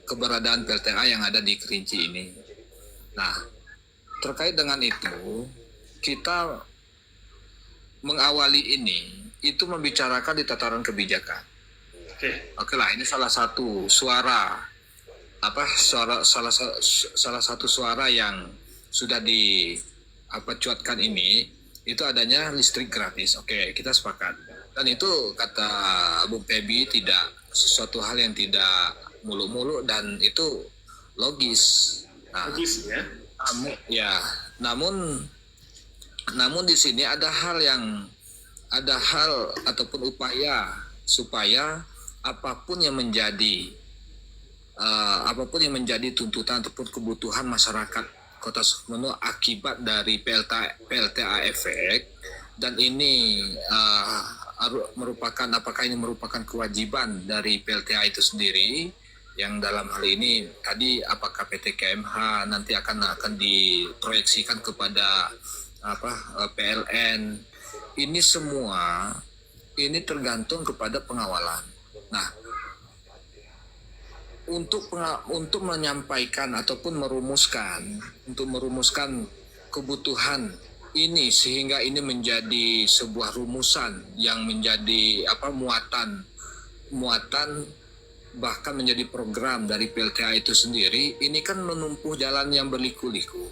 keberadaan PLTA yang ada di Kerinci ini. Nah, terkait dengan itu, kita mengawali ini itu membicarakan di tataran kebijakan. Oke lah, ini salah satu suara salah satu suara yang sudah cuatkan ini itu adanya listrik gratis. Oke, kita sepakat. Dan itu kata Bung Pebi tidak sesuatu hal yang tidak muluk-muluk dan itu logis. Nah, namun di sini ada hal ataupun upaya supaya apapun yang menjadi tuntutan ataupun kebutuhan masyarakat Kota Sukmeno akibat dari PLTA efek, dan ini apakah ini merupakan kewajiban dari PLTA itu sendiri, yang dalam hal ini tadi apakah PT KMH nanti akan diproyeksikan kepada PLN, ini semua ini tergantung kepada pengawalan. Nah, untuk menyampaikan ataupun merumuskan kebutuhan ini sehingga ini menjadi sebuah rumusan yang menjadi muatan bahkan menjadi program dari PLTA itu sendiri, ini kan menempuh jalan yang berliku-liku.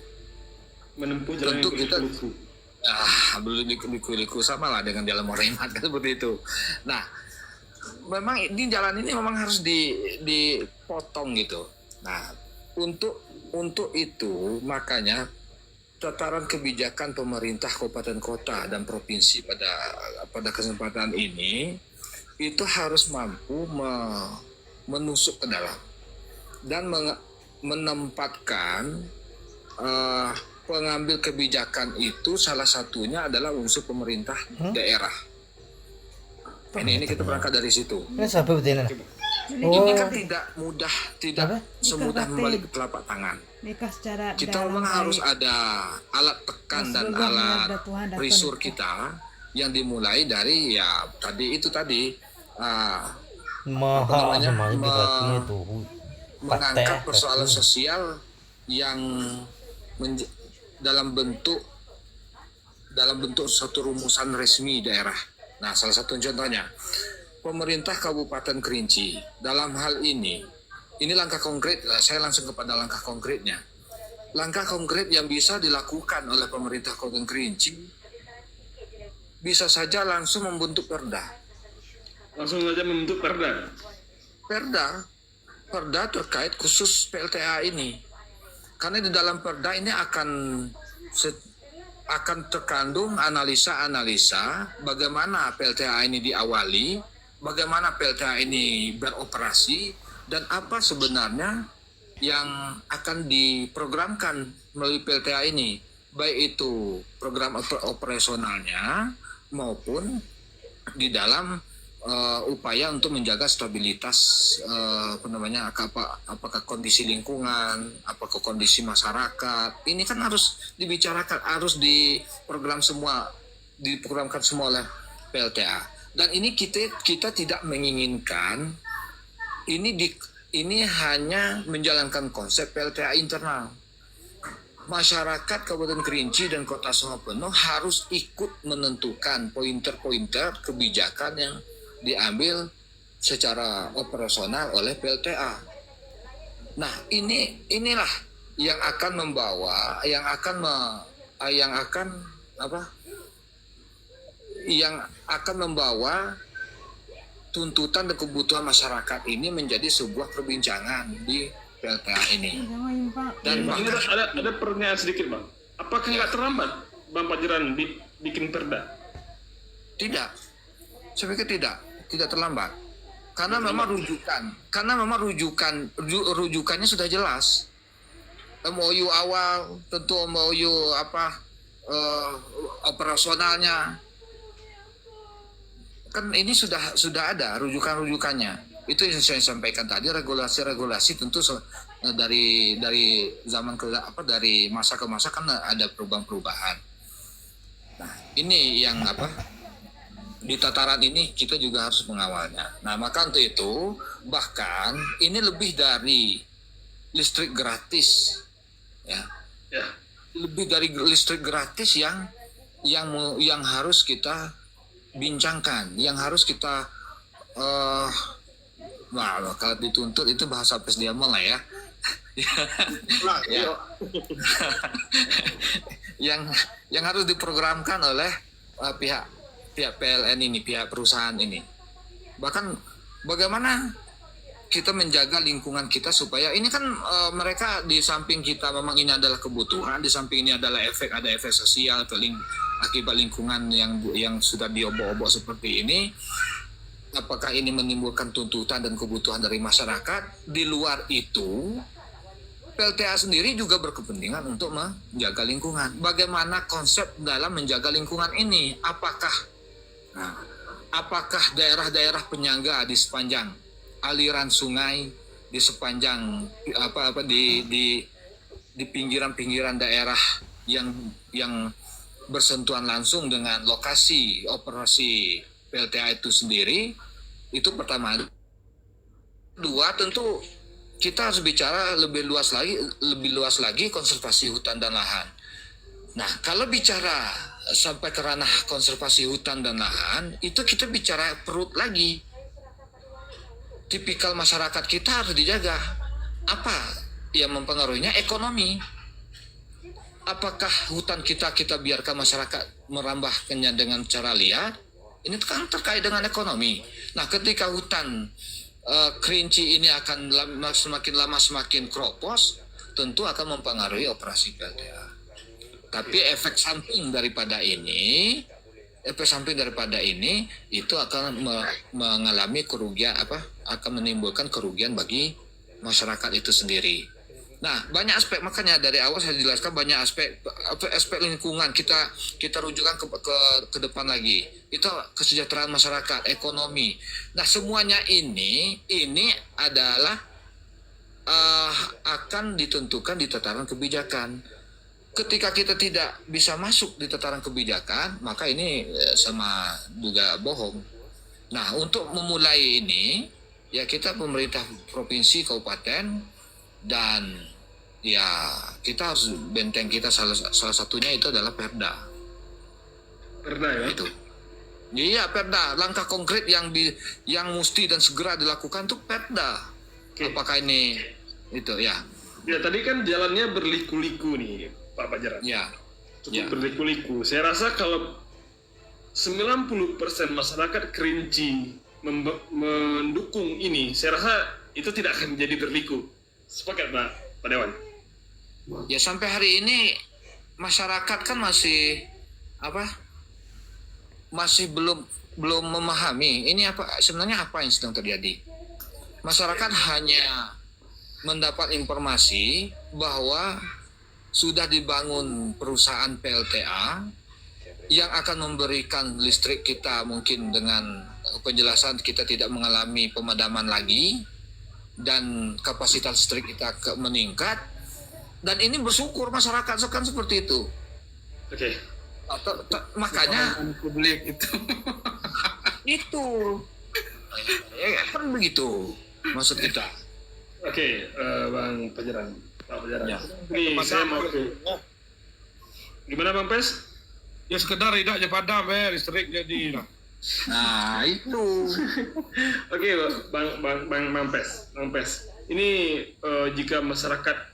Tentu kita berliku-liku sama lah dengan jalan Moremat kan seperti itu. Nah, memang ini jalan ini memang harus dipotong gitu. Nah, untuk itu makanya tataran kebijakan pemerintah kabupaten kota dan provinsi pada kesempatan ini itu harus mampu menusuk ke dalam dan menempatkan pengambil kebijakan itu, salah satunya adalah unsur pemerintah daerah. Ini kita berangkat dari situ. Ini kan tidak semudah membalik telapak tangan. Kita memang harus ada alat tekan dan alat pressure kita yang dimulai dari mengangkat persoalan sosial yang dalam bentuk suatu rumusan resmi daerah. Nah, salah satu contohnya pemerintah Kabupaten Kerinci dalam hal ini langkah konkret. Saya langsung kepada langkah konkretnya. Langkah konkret yang bisa dilakukan oleh pemerintah Kabupaten Kerinci bisa saja langsung membentuk perda. Perda terkait khusus PLTA ini, karena di dalam perda ini akan terkandung analisa bagaimana PLTA ini diawali, bagaimana PLTA ini beroperasi, dan apa sebenarnya yang akan diprogramkan melalui PLTA ini, baik itu program operasionalnya maupun di dalam upaya untuk menjaga stabilitas apakah kondisi lingkungan, apakah kondisi masyarakat. Ini kan harus dibicarakan, harus diprogramkan semua oleh PLTA. Dan ini kita tidak menginginkan ini hanya menjalankan konsep PLTA internal. Masyarakat Kabupaten Kerinci dan Kota Suhartopenuh harus ikut menentukan pointer-pointer kebijakan yang diambil secara operasional oleh PLTA. Nah, inilah yang akan membawa tuntutan dan kebutuhan masyarakat ini menjadi sebuah perbincangan di PLTA ini. Dan Bang, ada pertanyaan sedikit, Bang. Apakah nggak terlambat Bang Pajaran bikin perda? Tidak, saya pikir tidak terlambat. Karena memang rujukannya sudah jelas. MOU awal, tentu MOU operasionalnya. Kan ini sudah ada rujukannya. Itu yang saya sampaikan tadi, regulasi tentu dari zaman dari masa ke masa kan ada perubahan. Nah, ini yang di tataran ini kita juga harus mengawalnya. Nah, maka untuk itu bahkan ini lebih dari listrik gratis, ya. Lebih dari listrik gratis yang harus kita bincangkan, yang harus kita kalau dituntut itu bahasa pesdiaman lah ya. yang harus diprogramkan oleh pihak PLN ini, pihak perusahaan ini. Bahkan bagaimana kita menjaga lingkungan kita supaya ini kan mereka di samping kita memang ini adalah kebutuhan, di samping ini adalah ada efek sosial atau akibat lingkungan yang sudah diobok-obok seperti ini. Apakah ini menimbulkan tuntutan dan kebutuhan dari masyarakat? Di luar itu, PLTA sendiri juga berkepentingan untuk menjaga lingkungan. Bagaimana konsep dalam menjaga lingkungan ini? Apakah daerah-daerah penyangga di sepanjang aliran sungai, di sepanjang di pinggiran-pinggiran daerah yang bersentuhan langsung dengan lokasi operasi PLTA itu sendiri, itu pertama. Dua, tentu kita harus bicara lebih luas lagi konservasi hutan dan lahan. Nah, kalau bicara sampai ke ranah konservasi hutan dan lahan, itu kita bicara perut lagi. Tipikal masyarakat kita harus dijaga. Apa yang mempengaruhinya? Ekonomi. Apakah hutan kita biarkan masyarakat merambahkannya dengan cara liar? Ini kan terkait dengan ekonomi. Nah, ketika hutan Kerinci ini akan semakin lama semakin kropos, tentu akan mempengaruhi operasi PLTA. Tapi efek samping daripada ini itu akan mengalami kerugian akan menimbulkan kerugian bagi masyarakat itu sendiri. Nah, banyak aspek, makanya dari awal saya jelaskan banyak aspek lingkungan kita rujukan ke depan lagi. Itu kesejahteraan masyarakat, ekonomi. Nah, semuanya ini adalah akan ditentukan di tataran kebijakan. Ketika kita tidak bisa masuk di tataran kebijakan, maka ini sama juga bohong. Nah, untuk memulai ini, ya kita pemerintah provinsi, kabupaten, dan ya kita harus benteng kita salah satunya itu adalah Perda. Perda ya? Itu. Iya, Perda. Langkah konkret yang mesti dan segera dilakukan itu Perda. Okay. Apakah ini itu ya? Ya, tadi kan jalannya berliku-liku nih, Pak Pajaran. Ya. Cukup berliku-liku. Saya rasa kalau 90% masyarakat Kerinci mendukung ini, saya rasa itu tidak akan menjadi berliku. Sepakat, Pak Dewan? Ya, sampai hari ini masyarakat kan masih belum memahami ini sebenarnya apa yang sedang terjadi. Masyarakat hanya mendapat informasi bahwa sudah dibangun perusahaan PLTA yang akan memberikan listrik kita mungkin dengan penjelasan kita tidak mengalami pemadaman lagi dan kapasitas listrik kita meningkat, dan ini bersyukur masyarakat sekarang seperti itu. Oke. Makanya publik itu. itu ya kan begitu maksud kita. Oke, Bang Panjeran. Pak Panjeran. Ya. Nih, saya mau ke... Gimana Bang Pes? Ya sekedar tidak aja padam listrik jadi. Nah itu. Oke, Bang Pes. Ini jika masyarakat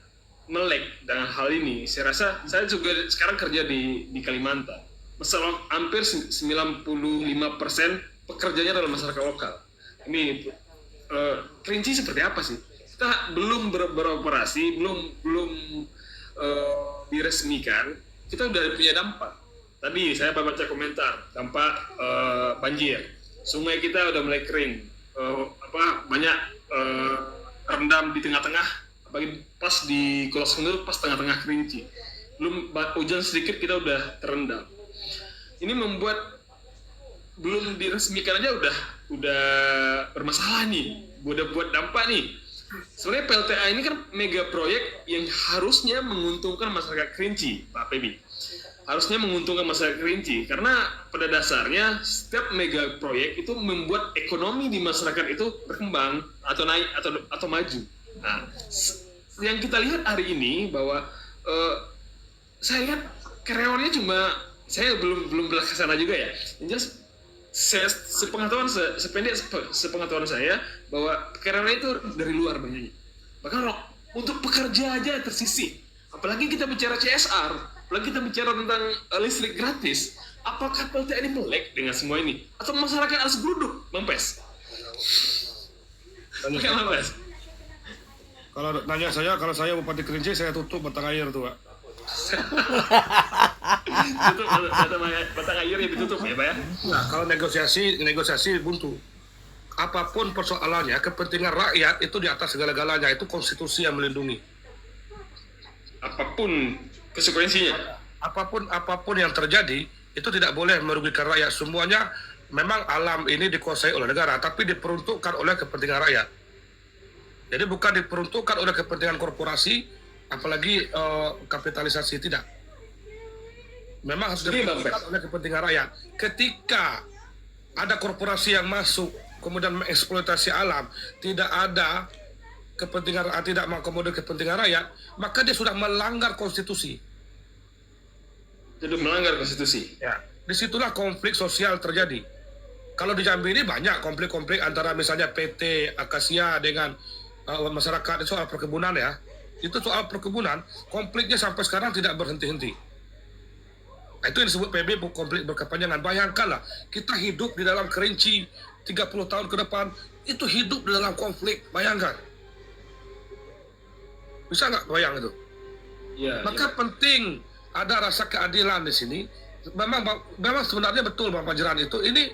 melek dengan hal ini, saya rasa saya juga sekarang kerja di Kalimantan. Masalah hampir 95% pekerjanya adalah masyarakat lokal. Ini Kerinci seperti apa sih? Kita belum beroperasi, belum diresmikan, kita udah punya dampak. Tadi saya baca komentar dampak banjir, sungai kita udah mulai kering, banyak rendam di tengah-tengah, apalagi pas di Kuala Senur, pas tengah-tengah Kerinci, belum hujan sedikit kita udah terendam. Ini membuat belum diresmikan aja udah bermasalah nih, udah buat dampak nih. Sebenarnya PLTA ini kan mega proyek yang harusnya menguntungkan masyarakat Kerinci, Pak Pebi. Harusnya menguntungkan masyarakat Kerinci, karena pada dasarnya setiap mega proyek itu membuat ekonomi di masyarakat itu berkembang atau naik atau maju. Nah, yang kita lihat hari ini bahwa saya lihat karyawannya cuma, saya belum ke sana juga ya. Yang jelas sepengetahuan saya bahwa karyawannya itu dari luar banyaknya. Bahkan untuk pekerja aja tersisih. Apalagi kita bicara CSR, apalagi kita bicara tentang listrik gratis. Apakah PLTA ini melek dengan semua ini? Atau masyarakat harus geruduk, Bang Pes? Bang Pes? Kalau nanya saya, kalau saya Bupati Kerinci, saya tutup batang air tuh, Pak. Tutup batang air yang ditutup ya, Pak ya? Nah, kalau negosiasi buntu. Apapun persoalannya, kepentingan rakyat itu di atas segala-galanya, itu konstitusi yang melindungi. Apapun konsekuensinya. Apapun yang terjadi, itu tidak boleh merugikan rakyat. Semuanya memang alam ini dikuasai oleh negara, tapi diperuntukkan oleh kepentingan rakyat. Jadi bukan diperuntukkan oleh kepentingan korporasi, apalagi kapitalisasi, tidak. Memang harus diperuntukkan oleh kepentingan rakyat. Ketika ada korporasi yang masuk, kemudian mengeksploitasi alam, tidak ada kepentingan, tidak mengakomodir kepentingan rakyat, maka dia sudah melanggar konstitusi. Jadi melanggar konstitusi. Ya, disitulah konflik sosial terjadi. Kalau di Jambi ini banyak konflik-konflik antara misalnya PT Akasia dengan masyarakat, soal perkebunan ya. Itu soal perkebunan, konfliknya sampai sekarang tidak berhenti-henti. Nah, itu yang disebut PB konflik berkepanjangan. Bayangkanlah, kita hidup di dalam Kerinci 30 tahun ke depan, itu hidup di dalam konflik. Bayangkan. Bisa nggak bayang itu? Ya, Maka penting ada rasa keadilan di sini. Memang sebenarnya betul Bang Panjeran itu. Ini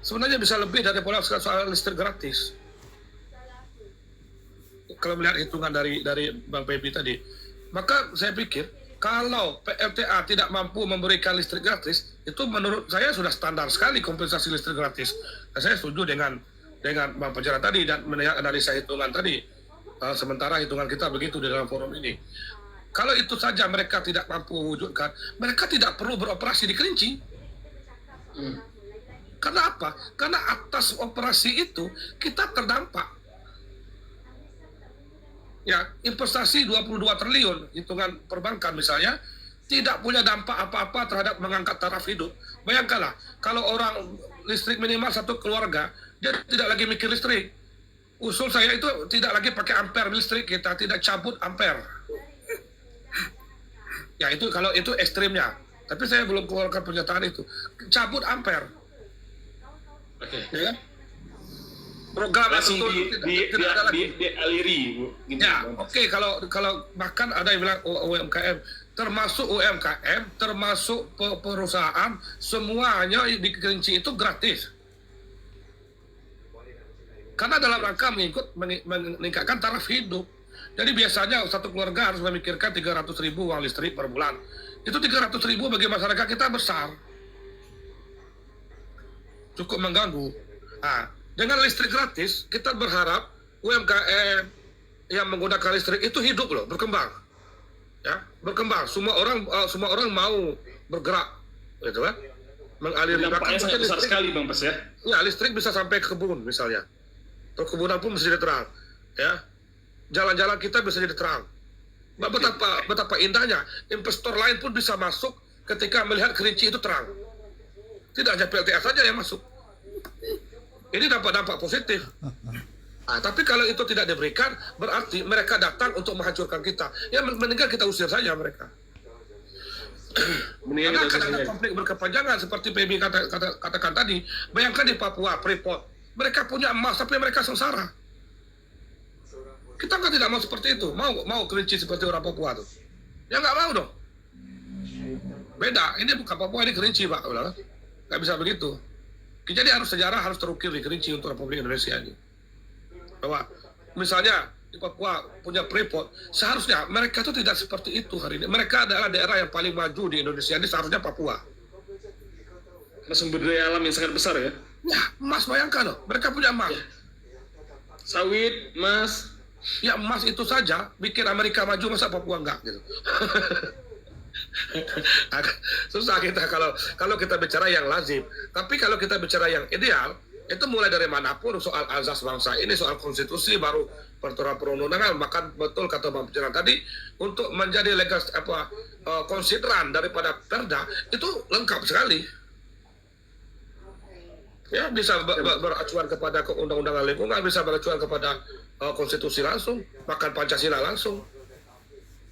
sebenarnya bisa lebih daripada soal listrik gratis. Kalau melihat hitungan dari Bang Pepi tadi, maka saya pikir kalau PLTA tidak mampu memberikan listrik gratis, itu menurut saya sudah standar sekali kompensasi listrik gratis. Dan saya setuju dengan Bang Panjeran tadi dan melihat analisa hitungan tadi. Sementara hitungan kita begitu di dalam forum ini. Kalau itu saja mereka tidak mampu wujudkan, mereka tidak perlu beroperasi di Kerinci. Karena apa? Karena atas operasi itu kita terdampak. Ya, investasi 22 triliun, hitungan perbankan misalnya, tidak punya dampak apa-apa terhadap mengangkat taraf hidup. Bayangkanlah, kalau orang listrik minimal satu keluarga, dia tidak lagi mikir listrik. Usul saya itu tidak lagi pakai ampere listrik, kita tidak cabut ampere. Ya itu kalau itu ekstrimnya. Tapi saya belum keluarkan pernyataan itu. Cabut ampere. Oke. Ya kan? Program Langsung tidak ada lagi. dialiri, Bu. Gitu, Ya, Bang. oke, kalau bahkan ada yang bilang UMKM, termasuk UMKM, termasuk perusahaan, semuanya di Kerinci itu gratis. Karena dalam rangka meningkatkan taraf hidup. Jadi biasanya satu keluarga harus memikirkan 300.000 uang listrik per bulan. Itu 300.000 bagi masyarakat kita besar. cukup mengganggu. Nah, dengan listrik gratis, kita berharap UMKM yang menggunakan listrik itu hidup loh, berkembang. Ya, berkembang. Semua orang mau bergerak, gitu kan? Mengaliri Dampaknya sangat besar sekali Bang Pes ya. Ya, listrik bisa sampai ke kebun misalnya. Perkebunan pun bisa jadi terang. Ya, jalan-jalan kita bisa jadi terang. Betapa indahnya. Investor lain pun bisa masuk ketika melihat Kerinci itu terang. Tidak hanya PLTA saja yang masuk. Ini dampak-dampak positif. Nah, tapi kalau itu tidak diberikan, berarti mereka datang untuk menghancurkan kita. Ya, mendingan kita usir saja mereka. Karena akan ada konflik berkepanjangan seperti PB katakan tadi. Bayangkan di Papua, Freeport, mereka punya emas tapi mereka sengsara. Kita kan tidak mau seperti itu. Mau Kerinci seperti orang Papua tuh. Ya nggak mau dong. Beda. Ini bukan Papua, ini Kerinci Pak. Udah, nggak bisa begitu. Jadi sejarah harus terukir di Kerinci untuk Republik Indonesia ini. Bahwa misalnya di Papua punya Freeport, seharusnya mereka itu tidak seperti itu hari ini. Mereka adalah daerah yang paling maju di Indonesia ini, seharusnya Papua. Karena sumber daya alam yang sangat besar ya. Ya, emas bayangkan loh, mereka punya emas. Sawit, emas. Ya emas itu saja bikin Amerika maju, masa Papua enggak gitu. Susah kita kalau kita bicara yang lazim. Tapi kalau kita bicara yang ideal, itu mulai dari manapun soal azas bangsa ini, soal konstitusi, baru peraturan perundang-undangan. Maka betul kata Bang Pijaran tadi, untuk menjadi legal konsideran daripada perda itu lengkap sekali. Ya, bisa beracuan kepada undang-undangan lingkungan, bisa beracuan kepada konstitusi langsung, bahkan Pancasila langsung.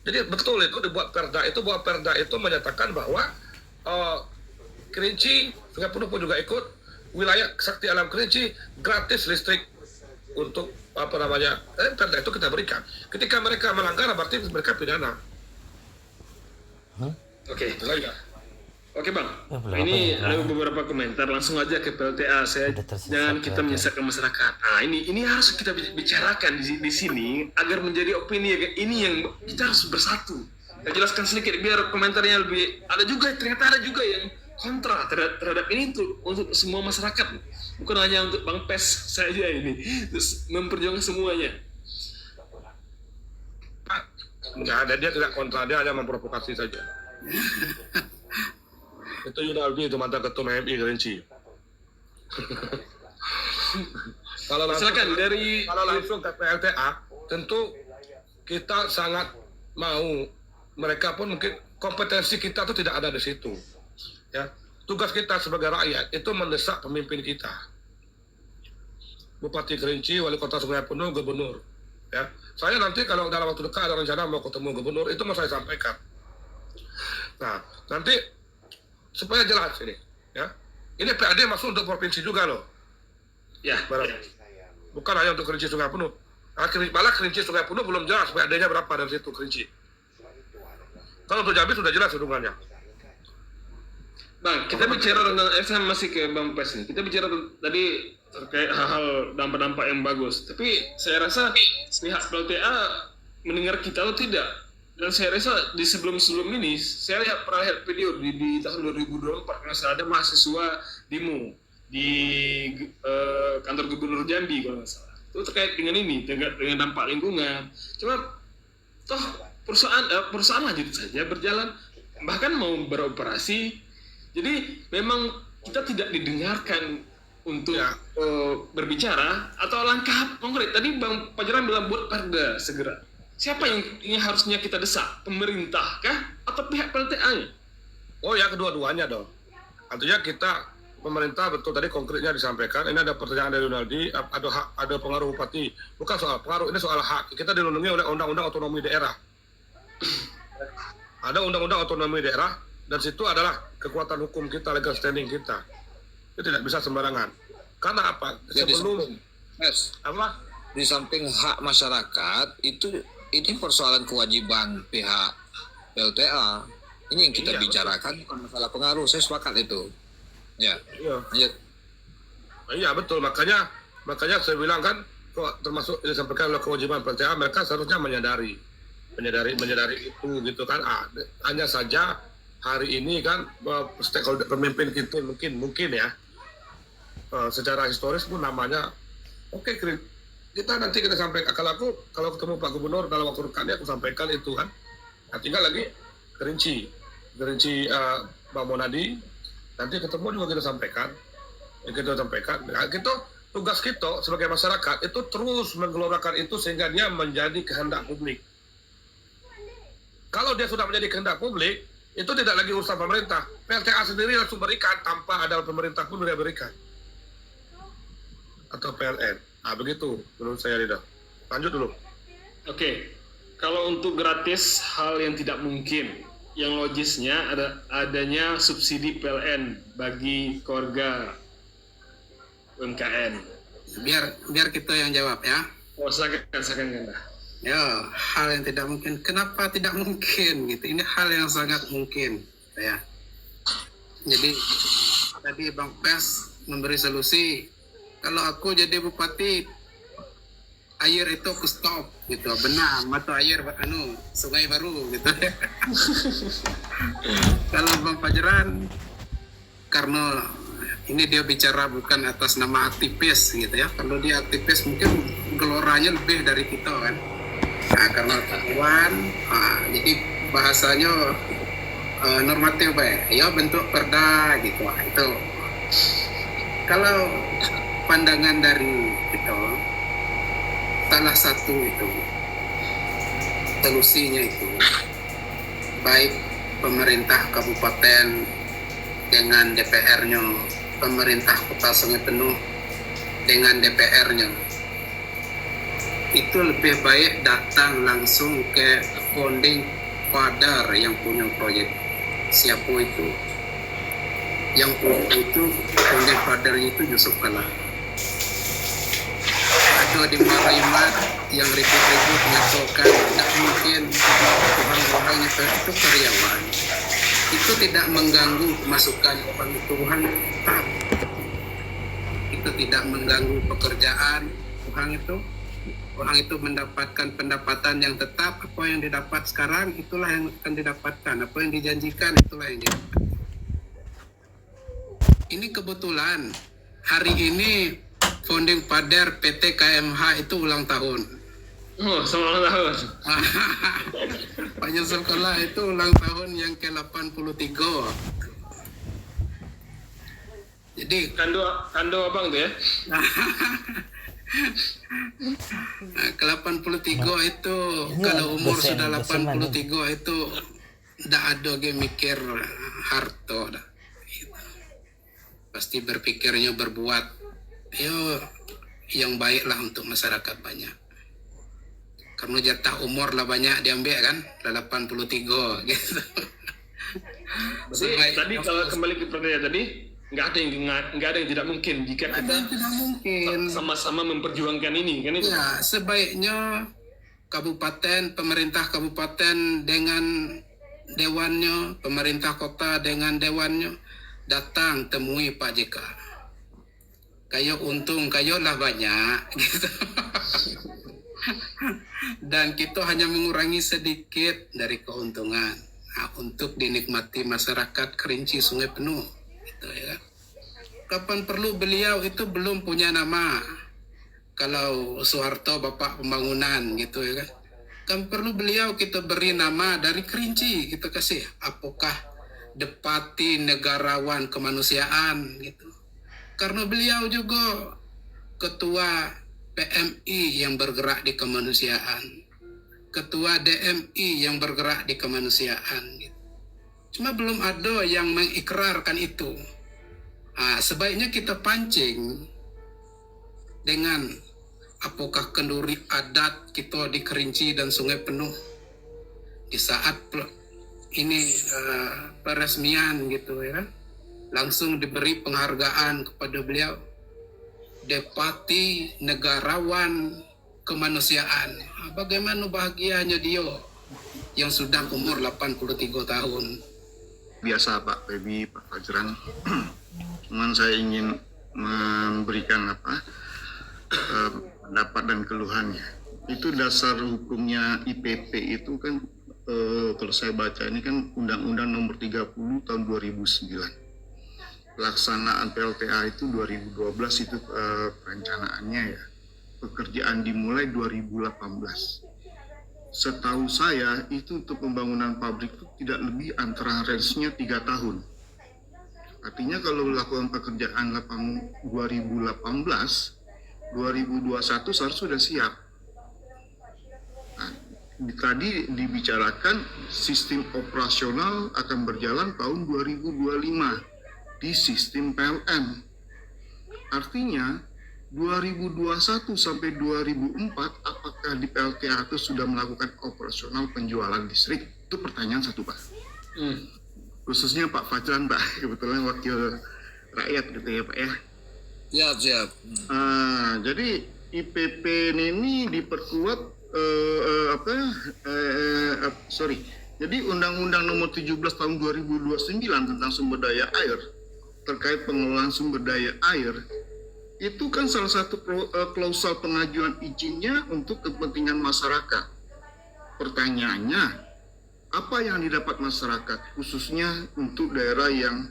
Jadi betul itu dibuat perda itu menyatakan bahwa Kerinci, Sungai Penuh pun juga ikut, wilayah Sakti Alam Kerinci gratis listrik untuk perda itu kita berikan. Ketika mereka melanggar berarti mereka pidana. Oke. Oke Bang, ini ada beberapa komentar, langsung aja ke PLTA. Jangan kita menyesatkan masyarakat. Nah ini harus kita bicarakan di sini agar menjadi opini ini yang kita harus bersatu. Saya jelaskan sedikit biar komentarnya lebih. Ternyata ada juga yang kontra terhadap ini untuk semua masyarakat, bukan hanya untuk Bang Pes saja ini, terus memperjuangkan semuanya. Nggak ada, dia tidak kontra, dia hanya memprovokasi saja. Itu Yunalbi, itu mantan ketua MMI Kerinci. Kalau langsung ke PLTA, tentu kita sangat mau, mereka pun mungkin kompetensi kita itu tidak ada di situ. Ya, tugas kita sebagai rakyat itu mendesak pemimpin kita, Bupati Kerinci, Wali Kota Sungai Penuh, Gubernur. Ya, saya nanti kalau dalam waktu dekat ada rencana mau ketemu Gubernur, itu mau saya sampaikan. Nah, nanti supaya jelas ini, ya, ini PAD masuk untuk provinsi juga loh. Ya. Bukan hanya untuk Kerinci Sungai Penuh. Malah Kerinci Sungai Penuh belum jelas PAD-nya berapa dari situ Kerinci. Kalau untuk Jambi sudah jelas hubungannya. Bang, kita bicara tentang, saya masih ke Bang Pes nih. Kita bicara tadi terkait hal-hal dampak-dampak yang bagus. Tapi saya rasa pihak PLTA mendengar kita atau tidak. Dan saya rasa di sebelum ini, saya pernah lihat video di tahun 2024, karena ada mahasiswa demo di kantor Gubernur Jambi kalau nggak salah. Itu terkait dengan ini, dengan dampak lingkungan. Cuma toh perusahaan lanjut saja berjalan, bahkan mau beroperasi. Jadi memang kita tidak didengarkan untuk berbicara atau langkah konkret. Tadi Bang Pajaran bilang buat perda segera. Siapa yang harusnya kita desak? Pemerintah kah atau pihak PLTA-nya? Oh ya, kedua-duanya dong. Artinya kita, pemerintah betul tadi konkretnya disampaikan. Ini ada pertanyaan dari Ronaldi, ada pengaruh bupati. Bukan soal pengaruh, ini soal hak. Kita dilindungi oleh Undang-Undang Otonomi Daerah. Ada Undang-Undang Otonomi Daerah, dan situ adalah kekuatan hukum kita, legal standing kita. Itu tidak bisa sembarangan. Karena apa? Di samping hak masyarakat itu, ini persoalan kewajiban pihak PLTA. Ini yang kita bicarakan, bukan masalah pengaruh. Saya sepakat itu. Ya. Iya betul. Makanya saya bilang kan, termasuk yang disampaikan oleh kewajiban PLTA, mereka seharusnya menyadari itu gitu kan. Hanya saja hari ini kan stakeholder pemimpin kita mungkin ya secara historis pun namanya oke, kita nanti kita sampaikan. Kalau ketemu Pak Gubernur dalam waktu dekat aku sampaikan itu kan. Nah, tinggal lagi Kerinci Bang Monadi nanti ketemu juga kita sampaikan. Nah, tugas kita sebagai masyarakat itu terus menggelorakan itu sehingga dia menjadi kehendak publik. Kalau dia sudah menjadi kehendak publik, itu tidak lagi urusan pemerintah. PLTA sendiri langsung berikan tanpa ada pemerintah pun dia berikan. Atau PLN. Nah, begitu menurut saya, Rida. Lanjut dulu. Oke. Kalau untuk gratis, hal yang tidak mungkin. Yang logisnya adanya subsidi PLN bagi keluarga UMKM. Biar kita yang jawab ya. Oh, silakan Ganda. Ya, hal yang tidak mungkin. Kenapa tidak mungkin gitu? Ini hal yang sangat mungkin, ya. Jadi tadi Bang Pes memberi solusi. Kalau aku jadi bupati, air itu aku stop gitu. Benar, mata air sungai baru gitu. Kalau Bang Fajran, karena ini dia bicara bukan atas nama aktivis gitu ya. Kalau dia aktivis mungkin geloranya lebih dari kita kan. Nah, karena Taiwan, jadi bahasanya normatif ya, bentuk perda gitu. Itu kalau pandangan dari itu, salah satu itu solusinya itu baik pemerintah kabupaten dengan DPR-nya, pemerintah kota Sungai Penuh dengan DPR-nya, itu lebih baik datang langsung ke founding father yang punya proyek. Siapa itu? Yang punya itu founding father-nya itu Yusuf Kala. Ada di Maraimat yang ribut-ribut menyatakan tidak mungkin orang-orang itu karyawan. Itu tidak mengganggu pemasukan orang Tuhan tetap. Itu tidak mengganggu pekerjaan orang itu mendapatkan pendapatan yang tetap. Apa yang didapat sekarang itulah yang akan didapatkan, apa yang dijanjikan itulah yang didapat. Ini kebetulan hari ini founding father PT KMH itu ulang tahun. Oh, selamat ulang tahun. Pak Yusuf Kala itu ulang tahun yang ke-83. Jadi kando abang tuh ya. Ke-83 itu kalau umur sudah 83 itu tidak ada yang mikir harta dah. Pasti berpikirnya berbuat yang baiklah untuk masyarakat banyak. Karena jatah umur lah banyak diambil kan, 83 gitu. Tadi kalau kembali ke pertanyaan tadi, nggak ada yang tidak mungkin jika kita sama-sama memperjuangkan ini kan itu. Ya, sebaiknya pemerintah kabupaten dengan dewannya, pemerintah kota dengan dewannya datang temui Pak JK. Kayak untung, kayaklah banyak gitu. Dan kita hanya mengurangi sedikit dari keuntungan untuk dinikmati masyarakat Kerinci Sungai Penuh. Gitu, ya. Kapan perlu beliau itu belum punya nama. Kalau Soeharto Bapak Pembangunan gitu ya kan. Kan perlu beliau kita beri nama dari Kerinci, kita kasih apakah Depati Negarawan Kemanusiaan gitu. Karena beliau juga ketua PMI yang bergerak di kemanusiaan, ketua DMI yang bergerak di kemanusiaan gitu. Cuma belum ada yang mengikrarkan itu. Sebaiknya kita pancing dengan apakah kenduri adat kita di Kerinci dan Sungai Penuh di saat ini peresmian gitu ya, langsung diberi penghargaan kepada beliau Depati Negarawan Kemanusiaan. Bagaimana bahagianya dia yang sudah umur 83 tahun. Biasa Pak Febi, Pak Fajran. Cuman saya ingin memberikan pendapat dan keluhannya. Itu dasar hukumnya IPP itu kan kalau saya baca ini kan Undang-Undang Nomor 30 tahun 2009. pelaksanaan PLTA itu 2012 itu perencanaannya ya. Pekerjaan dimulai 2018. Setahu saya itu untuk pembangunan pabrik itu tidak lebih antara range-nya 3 tahun. Artinya kalau melakukan pekerjaan 2018, 2021 seharusnya sudah siap. Nah, tadi dibicarakan sistem operasional akan berjalan tahun 2025 di sistem PLN. Artinya 2021 sampai 2004 apakah di PLTA itu sudah melakukan operasional penjualan listrik? Itu pertanyaan satu, Pak. Khususnya Pak Fajran, Pak, kebetulan wakil rakyat gitu ya, Pak ya. Siap. Jadi IPP ini diperkuat Jadi Undang-Undang Nomor 17 Tahun 2029 tentang sumber daya air terkait pengelolaan sumber daya air itu kan salah satu klausal pengajuan izinnya untuk kepentingan masyarakat. Pertanyaannya, apa yang didapat masyarakat khususnya untuk daerah yang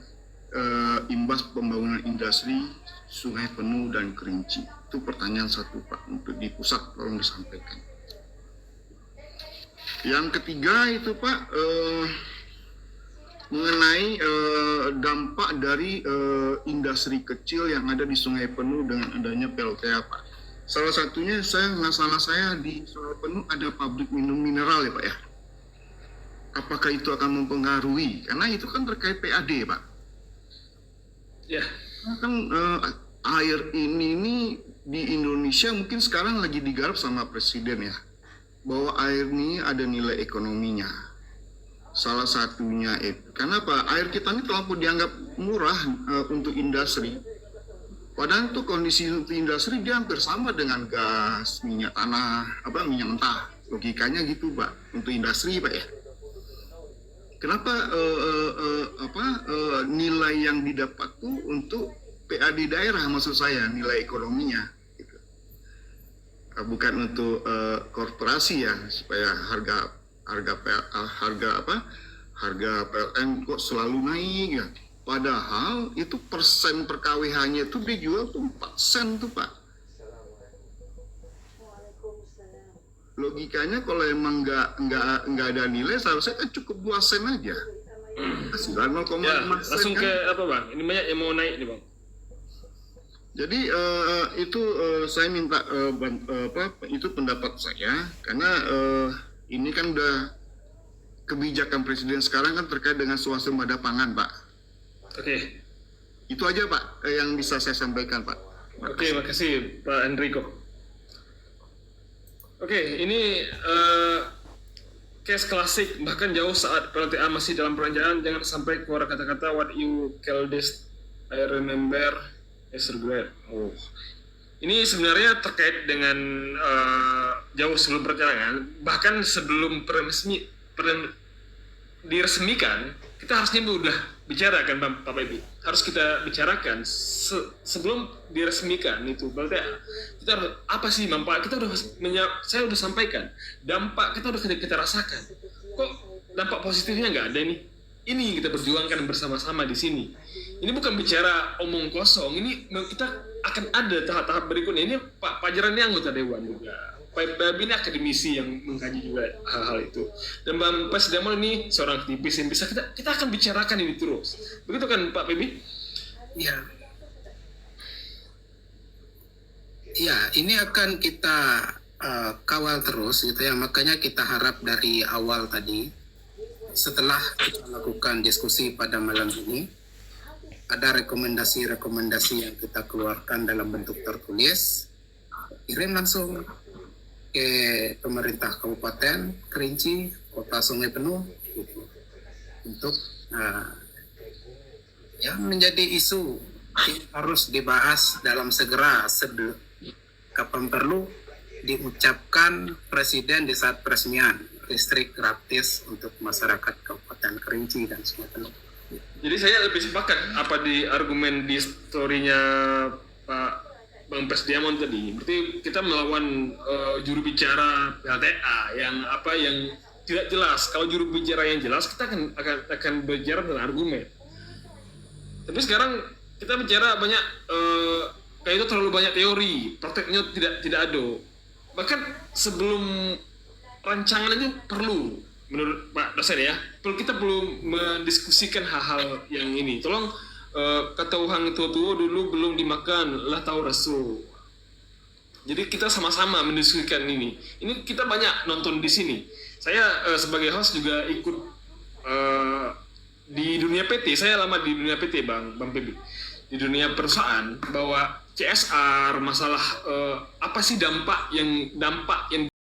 imbas pembangunan industri Sungai Penuh dan Kerinci? Itu pertanyaan satu, Pak, untuk di pusat tolong disampaikan. Yang ketiga itu, Pak, mengenai dampak dari industri kecil yang ada di Sungai Penuh dengan adanya PLTA, Pak. Salah satunya nggak salah saya di Sungai Penuh ada pabrik minum mineral ya, Pak ya. Apakah itu akan mempengaruhi? Karena itu kan terkait PAD, Pak. Ya. Kan air ini di Indonesia mungkin sekarang lagi digarap sama Presiden ya, bahwa air ini ada nilai ekonominya. Salah satunya itu, kenapa air kita ini terlalu dianggap murah untuk industri. Padahal itu kondisi untuk industri dia hampir sama dengan gas, minyak tanah, minyak mentah. Logikanya gitu, Pak, untuk industri, Pak ya. Kenapa nilai yang didapat tuh untuk PAD daerah, maksud saya nilai ekonominya, gitu. Bukan untuk korporasi ya, supaya harga PLN kok selalu naik ya. Padahal itu persen per KWH-nya itu dijual tuh 4 sen tuh, Pak. Logikanya kalau emang nggak ada nilai seharusnya kan cukup 2 sen aja. Hasilan 0,5 sen. Langsung kan. ke apa, Bang? Ini banyak yang mau naik nih, Bang. Jadi itu saya minta itu pendapat saya karena ini kan udah kebijakan Presiden sekarang kan terkait dengan swasembada pangan, Pak. Oke. Itu aja, Pak, yang bisa saya sampaikan, Pak. Oke, makasih Pak Enrico. Oke, ini case klasik, bahkan jauh saat PLTA masih dalam perencanaan, jangan sampai keluar kata-kata what you call this, I remember, is regret. Oh. Ini sebenarnya terkait dengan jauh sebelum perencanaan, bahkan sebelum diresmikan, kita harusnya udah bicara kan, Bapak Ibu. Harus kita bicarakan sebelum diresmikan itu. Berarti kita harus apa sih manfaat? Saya udah sampaikan dampak kita udah kita rasakan. Kok dampak positifnya nggak ada nih? Ini kita perjuangkan bersama-sama di sini. Ini bukan bicara omong kosong. Ini kita akan ada tahap-tahap berikutnya. Ini Pak Fajran ini anggota Dewan juga. Pak Babi ini akademisi yang mengkaji juga hal-hal itu. Dan Bang Pas Damol ini seorang aktivis yang bisa kita akan bicarakan ini terus. Begitu kan Pak Babi? Ya. Ya, ini akan kita kawal terus gitu ya. Makanya kita harap dari awal tadi, setelah kita lakukan diskusi pada malam ini, ada rekomendasi-rekomendasi yang kita keluarkan dalam bentuk tertulis, kirim langsung ke pemerintah Kabupaten Kerinci, Kota Sungai Penuh, gitu. Untuk yang menjadi isu harus dibahas dalam segera, kapan perlu diucapkan Presiden di saat peresmian listrik gratis untuk masyarakat Kabupaten Kerinci dan Sungai Penuh. Jadi saya lebih sepakat apa di argumen di story-nya Pak Bang Presdiamon tadi. Berarti kita melawan juru bicara PLTA yang tidak jelas. Kalau juru bicara yang jelas, kita akan bicara dengan argumen. Tapi sekarang kita bicara banyak kayak itu terlalu banyak teori, prakteknya tidak ada. Bahkan sebelum rancangan itu perlu, menurut Pak dosen ya, kita perlu mendiskusikan hal-hal yang ini. Tolong kata orang tua-tua dulu belum dimakan lah tahu rasul. Jadi kita sama-sama mendiskusikan ini. Ini kita banyak nonton di sini. Saya sebagai host juga ikut di dunia PT. Saya lama di dunia PT, Bang Pebi. Di dunia perusahaan, bahwa CSR, masalah apa sih dampak yang